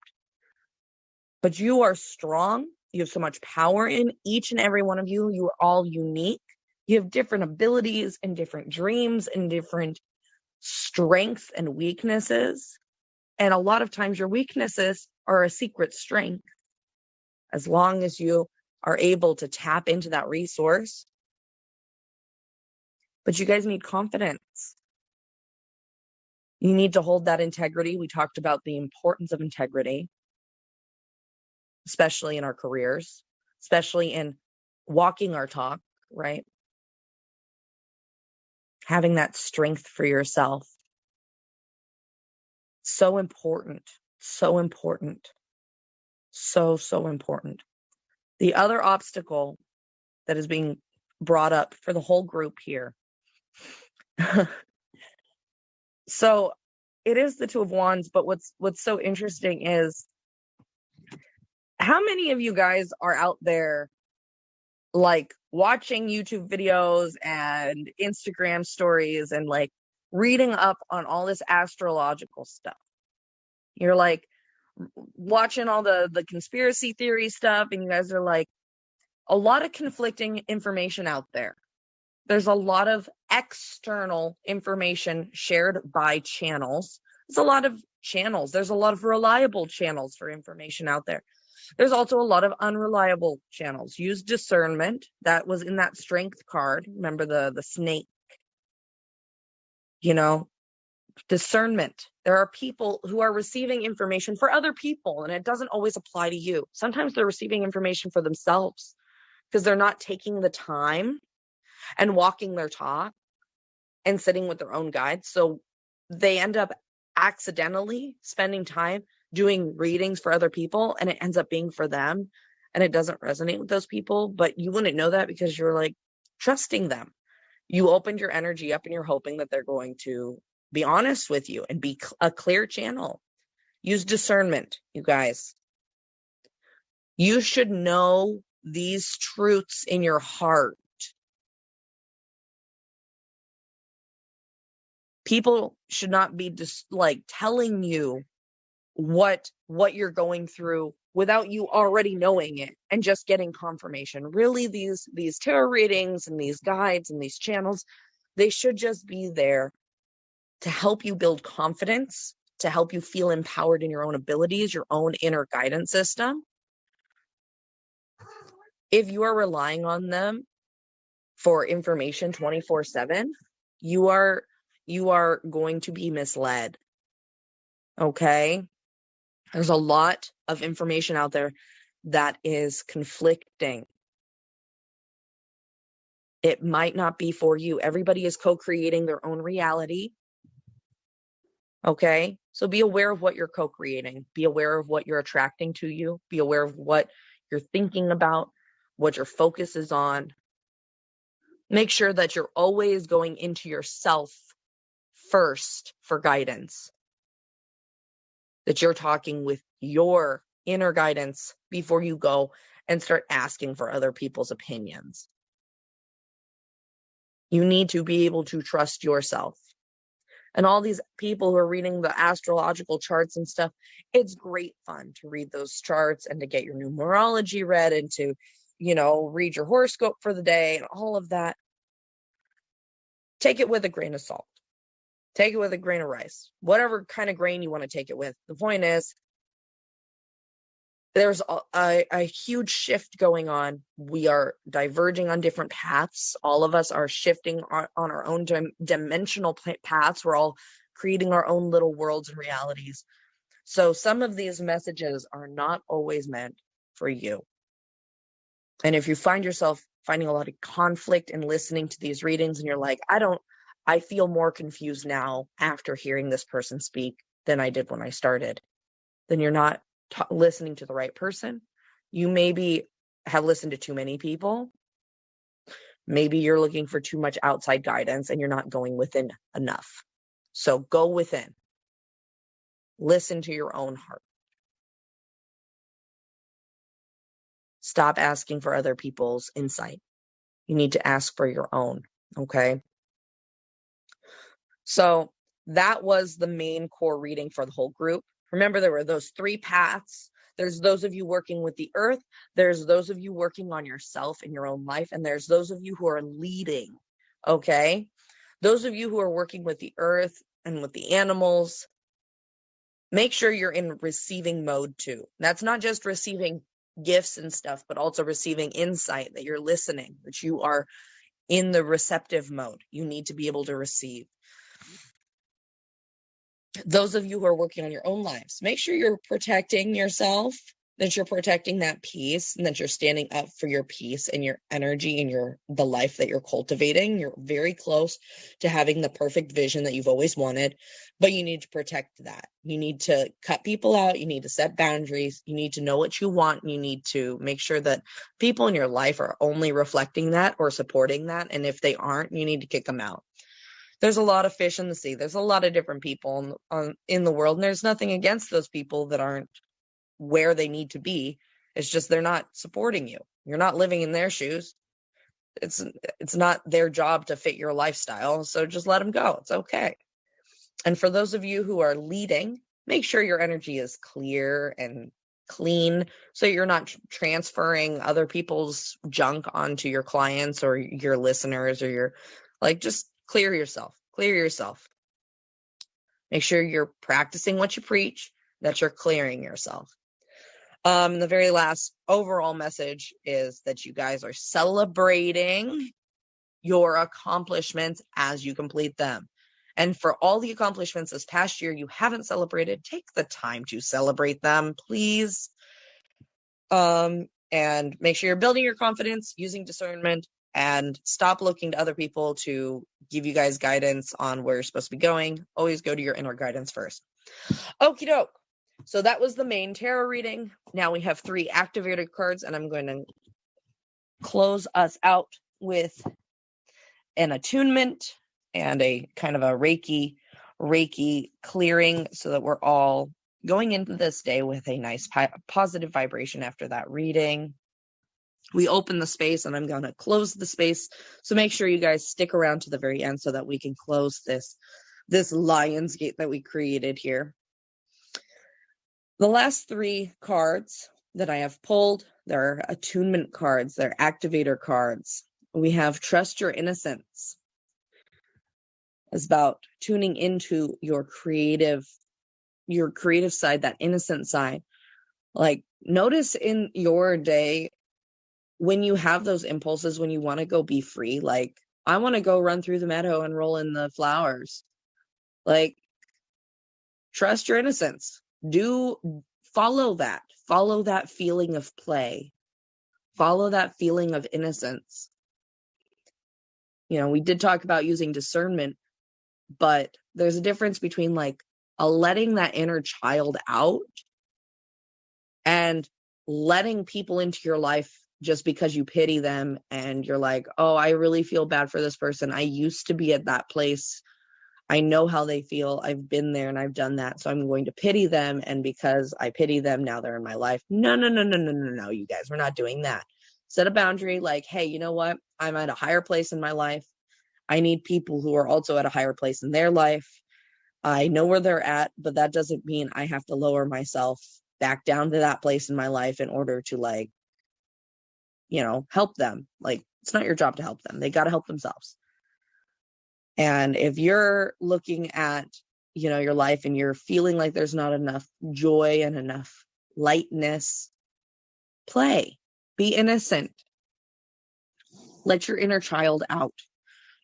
But you are strong. You have so much power in each and every one of you. You are all unique. You have different abilities and different dreams and different strengths and weaknesses. And a lot of times your weaknesses are a secret strength. As long as you are able to tap into that resource. But you guys need confidence. You need to hold that integrity. We talked about the importance of integrity, especially in our careers, especially in walking our talk, right? Having that strength for yourself. So important. So important. So, so important. The other obstacle that is being brought up for the whole group here. So it is the 2 of Wands, but what's so interesting is, how many of you guys are out there like watching YouTube videos and Instagram stories and like reading up on all this astrological stuff? You're like watching all the conspiracy theory stuff, and you guys are like, a lot of conflicting information out there. There's a lot of external information shared by channels. There's a lot of channels. There's a lot of reliable channels for information out there. There's also a lot of unreliable channels. Use discernment. That was in that strength card. Remember the snake? Discernment. There are people who are receiving information for other people, and it doesn't always apply to you. Sometimes they're receiving information for themselves because they're not taking the time and walking their talk and sitting with their own guides. So they end up accidentally spending time doing readings for other people, and it ends up being for them, and it doesn't resonate with those people. But you wouldn't know that because you're like trusting them. You opened your energy up and you're hoping that they're going to be honest with you and be a clear channel. Use discernment, you guys. You should know these truths in your heart. People should not be just like telling you what you're going through without you already knowing it and just getting confirmation. Really, these tarot readings and these guides and these channels, they should just be there to help you build confidence, to help you feel empowered in your own abilities, your own inner guidance system. If you are relying on them for information 24/7, you are going to be misled. Okay? There's a lot of information out there that is conflicting. It might not be for you. Everybody is co-creating their own reality. Okay? So be aware of what you're co-creating. Be aware of what you're attracting to you. Be aware of what you're thinking about, what your focus is on. Make sure that you're always going into yourself first for guidance. That you're talking with your inner guidance before you go and start asking for other people's opinions. You need to be able to trust yourself. And all these people who are reading the astrological charts and stuff, it's great fun to read those charts and to get your numerology read and to, read your horoscope for the day and all of that. Take it with a grain of salt. Take it with a grain of rice. Whatever kind of grain you want to take it with. The point is, there's a huge shift going on. We are diverging on different paths. All of us are shifting on our own dimensional paths. We're all creating our own little worlds and realities. So some of these messages are not always meant for you. And if you find yourself finding a lot of conflict in listening to these readings and you're like, I feel more confused now after hearing this person speak than I did when I started, then you're not listening to the right person. You maybe have listened to too many people. Maybe you're looking for too much outside guidance and you're not going within enough. So go within. Listen to your own heart. Stop asking for other people's insight. You need to ask for your own, okay? So that was the main core reading for the whole group. Remember, there were those 3 paths. There's those of you working with the earth. There's those of you working on yourself in your own life. And there's those of you who are leading, okay? Those of you who are working with the earth and with the animals, make sure you're in receiving mode too. That's not just receiving gifts and stuff, but also receiving insight, that you're listening, that you are in the receptive mode. You need to be able to receive. Those of you who are working on your own lives, make sure you're protecting yourself, that you're protecting that peace, and that you're standing up for your peace and your energy and the life that you're cultivating. You're very close to having the perfect vision that you've always wanted, but you need to protect that. You need to cut people out. You need to set boundaries. You need to know what you want. And you need to make sure that people in your life are only reflecting that or supporting that. And if they aren't, you need to kick them out. There's a lot of fish in the sea. There's a lot of different people in the world, and there's nothing against those people that aren't where they need to be. It's just they're not supporting you. You're not living in their shoes. It's not their job to fit your lifestyle, so just let them go. It's okay. And for those of you who are leading, make sure your energy is clear and clean so you're not transferring other people's junk onto your clients or your listeners or just clear yourself. Make sure you're practicing what you preach, that you're clearing yourself. The very last overall message is that you guys are celebrating your accomplishments as you complete them. And for all the accomplishments this past year you haven't celebrated, take the time to celebrate them, please. And make sure you're building your confidence, using discernment, and stop looking to other people to give you guys guidance on where you're supposed to be going. Always go to your inner guidance first. Okie doke. So that was the main tarot reading. Now we have 3 activated cards, and I'm going to close us out with an attunement and a kind of a Reiki clearing so that we're all going into this day with a nice positive vibration after that reading. We open the space and I'm going to close the space. So make sure you guys stick around to the very end so that we can close this lion's gate that we created here. The last 3 cards that I have pulled, they're attunement cards, they're activator cards. We have Trust Your Innocence. It's about tuning into your creative side, that innocent side. Like, notice in your day when you have those impulses, when you want to go be free, like, I want to go run through the meadow and roll in the flowers. Like, trust your innocence. Follow that feeling of play. Follow that feeling of innocence. we did talk about using discernment, but there's a difference between like letting that inner child out and letting people into your life just because you pity them and you're like, oh, I really feel bad for this person. I used to be at that place. I know how they feel. I've been there and I've done that. So I'm going to pity them. And because I pity them, now they're in my life. No, you guys, we're not doing that. Set a boundary like, hey, you know what? I'm at a higher place in my life. I need people who are also at a higher place in their life. I know where they're at, but that doesn't mean I have to lower myself back down to that place in my life in order to like, help them. Like, it's not your job to help them. They got to help themselves. And if you're looking at, your life and you're feeling like there's not enough joy and enough lightness, play, be innocent. Let your inner child out.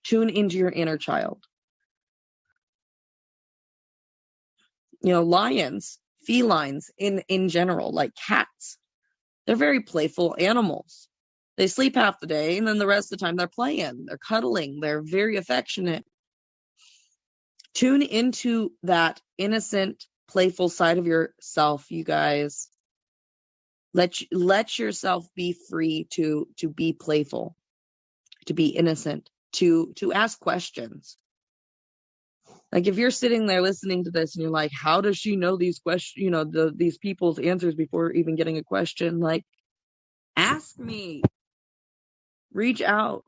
Tune into your inner child. Lions, felines in general, like cats, they're very playful animals. They sleep half the day and then the rest of the time they're playing, they're cuddling, they're very affectionate. Tune into that innocent, playful side of yourself, you guys. Let yourself be free to be playful, to be innocent, to ask questions. Like if you're sitting there listening to this and you're like, how does she know these questions, these people's answers before even getting a question? Like, ask me. Reach out.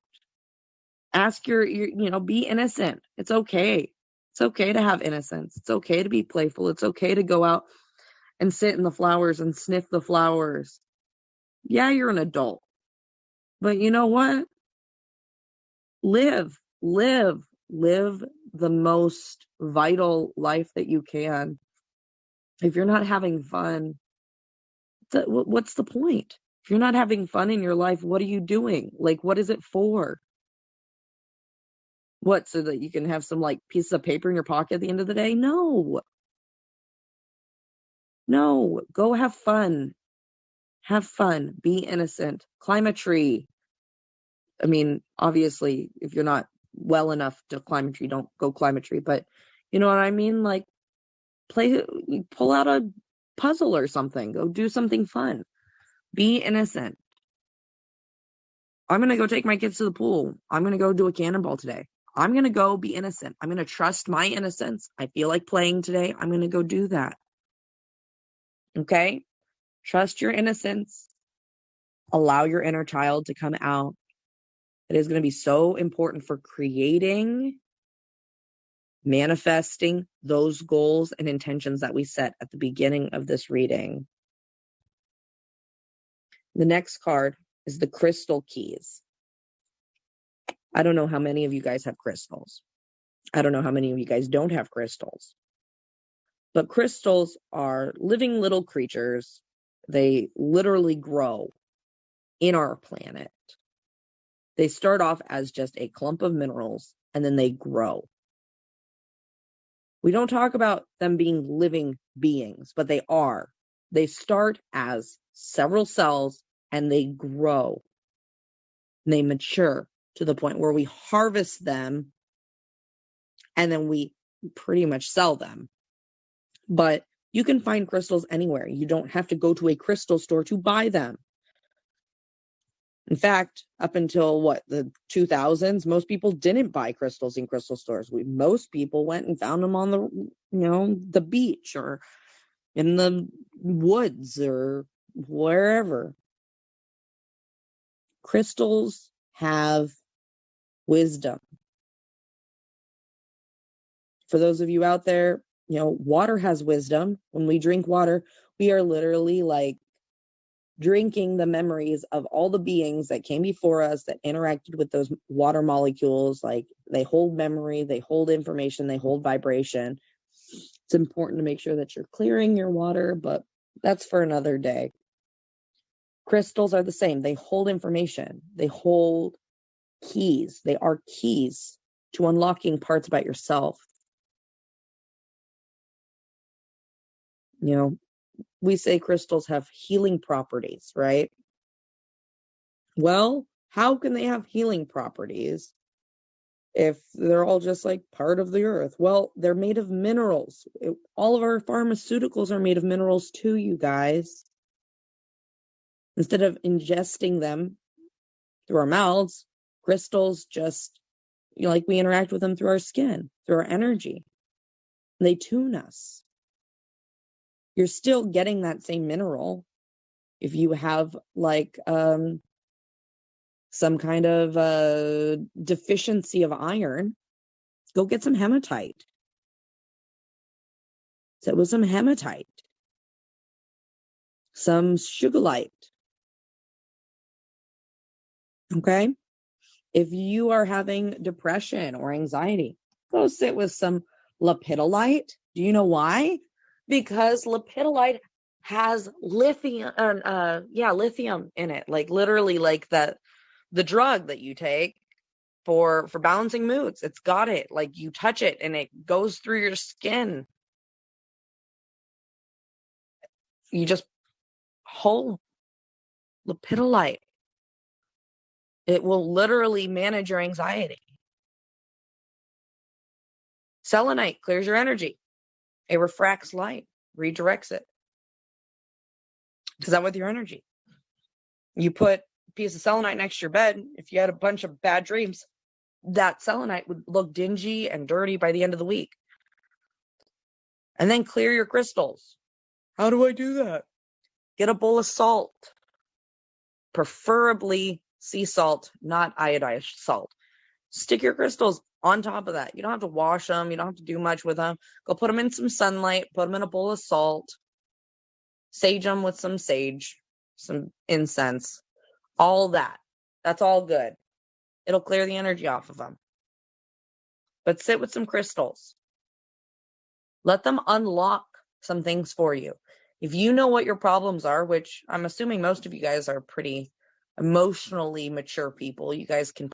Ask your be innocent. It's okay. It's okay to have innocence. It's okay to be playful. It's okay to go out and sit in the flowers and sniff the flowers. Yeah, you're an adult. But you know what? Live the most vital life that you can. If you're not having fun, what's the point? If you're not having fun in your life, what are you doing? Like, what is it for? What, so that you can have some like piece of paper in your pocket at the end of the day? No, go have fun. Have fun. Be innocent. Climb a tree. I mean, obviously, if you're not well enough to climb a tree, don't go climb a tree. But you know what I mean? Like, pull out a puzzle or something. Go do something fun. Be innocent. I'm going to go take my kids to the pool. I'm going to go do a cannonball today. I'm going to go be innocent. I'm going to trust my innocence. I feel like playing today. I'm going to go do that. Okay? Trust your innocence. Allow your inner child to come out. It is going to be so important for creating, manifesting those goals and intentions that we set at the beginning of this reading. The next card is the crystal keys. I don't know how many of you guys have crystals. I don't know how many of you guys don't have crystals. But crystals are living little creatures. They literally grow in our planet. They start off as just a clump of minerals, and then they grow. We don't talk about them being living beings, but they are. They start as several cells, and they grow. And they mature to the point where we harvest them, and then we pretty much sell them. But you can find crystals anywhere. You don't have to go to a crystal store to buy them. In fact, up until the 2000s, most people didn't buy crystals in crystal stores. Most people went and found them on the beach or in the woods or wherever. Crystals have wisdom. For those of you out there, water has wisdom. When we drink water, we are literally like drinking the memories of all the beings that came before us that interacted with those water molecules. Like, they hold memory, they hold information, they hold vibration. It's important to make sure that you're clearing your water, but that's for another day. Crystals are the same. They hold information. They hold keys. They are keys to unlocking parts about yourself. We say crystals have healing properties, right? Well, how can they have healing properties if they're all just like part of the earth? Well, they're made of minerals. All of our pharmaceuticals are made of minerals too, you guys. Instead of ingesting them through our mouths, crystals just, like we interact with them through our skin, through our energy. They tune us. You're still getting that same mineral if you have like some kind of deficiency of iron. Go get some hematite. Sit with some hematite, some sugarlight. Okay? If you are having depression or anxiety, go sit with some lepidolite. Do you know why? Because lepidolite has lithium, lithium in it. Like literally, like the drug that you take for balancing moods. It's got it. Like you touch it and it goes through your skin. You just hold lepidolite. It will literally manage your anxiety. Selenite clears your energy. It refracts light, redirects it. Does that with your energy? You put a piece of selenite next to your bed. If you had a bunch of bad dreams, that selenite would look dingy and dirty by the end of the week. And then clear your crystals. How do I do that? Get a bowl of salt. Preferably sea salt, not iodized salt. Stick your crystals on top of that. You don't have to wash them. You don't have to do much with them. Go put them in some sunlight. Put them in a bowl of salt. Sage them with some sage, some incense. All that. That's all good. It'll clear the energy off of them. But sit with some crystals. Let them unlock some things for you. If you know what your problems are, which I'm assuming most of you guys are pretty emotionally mature people, you guys can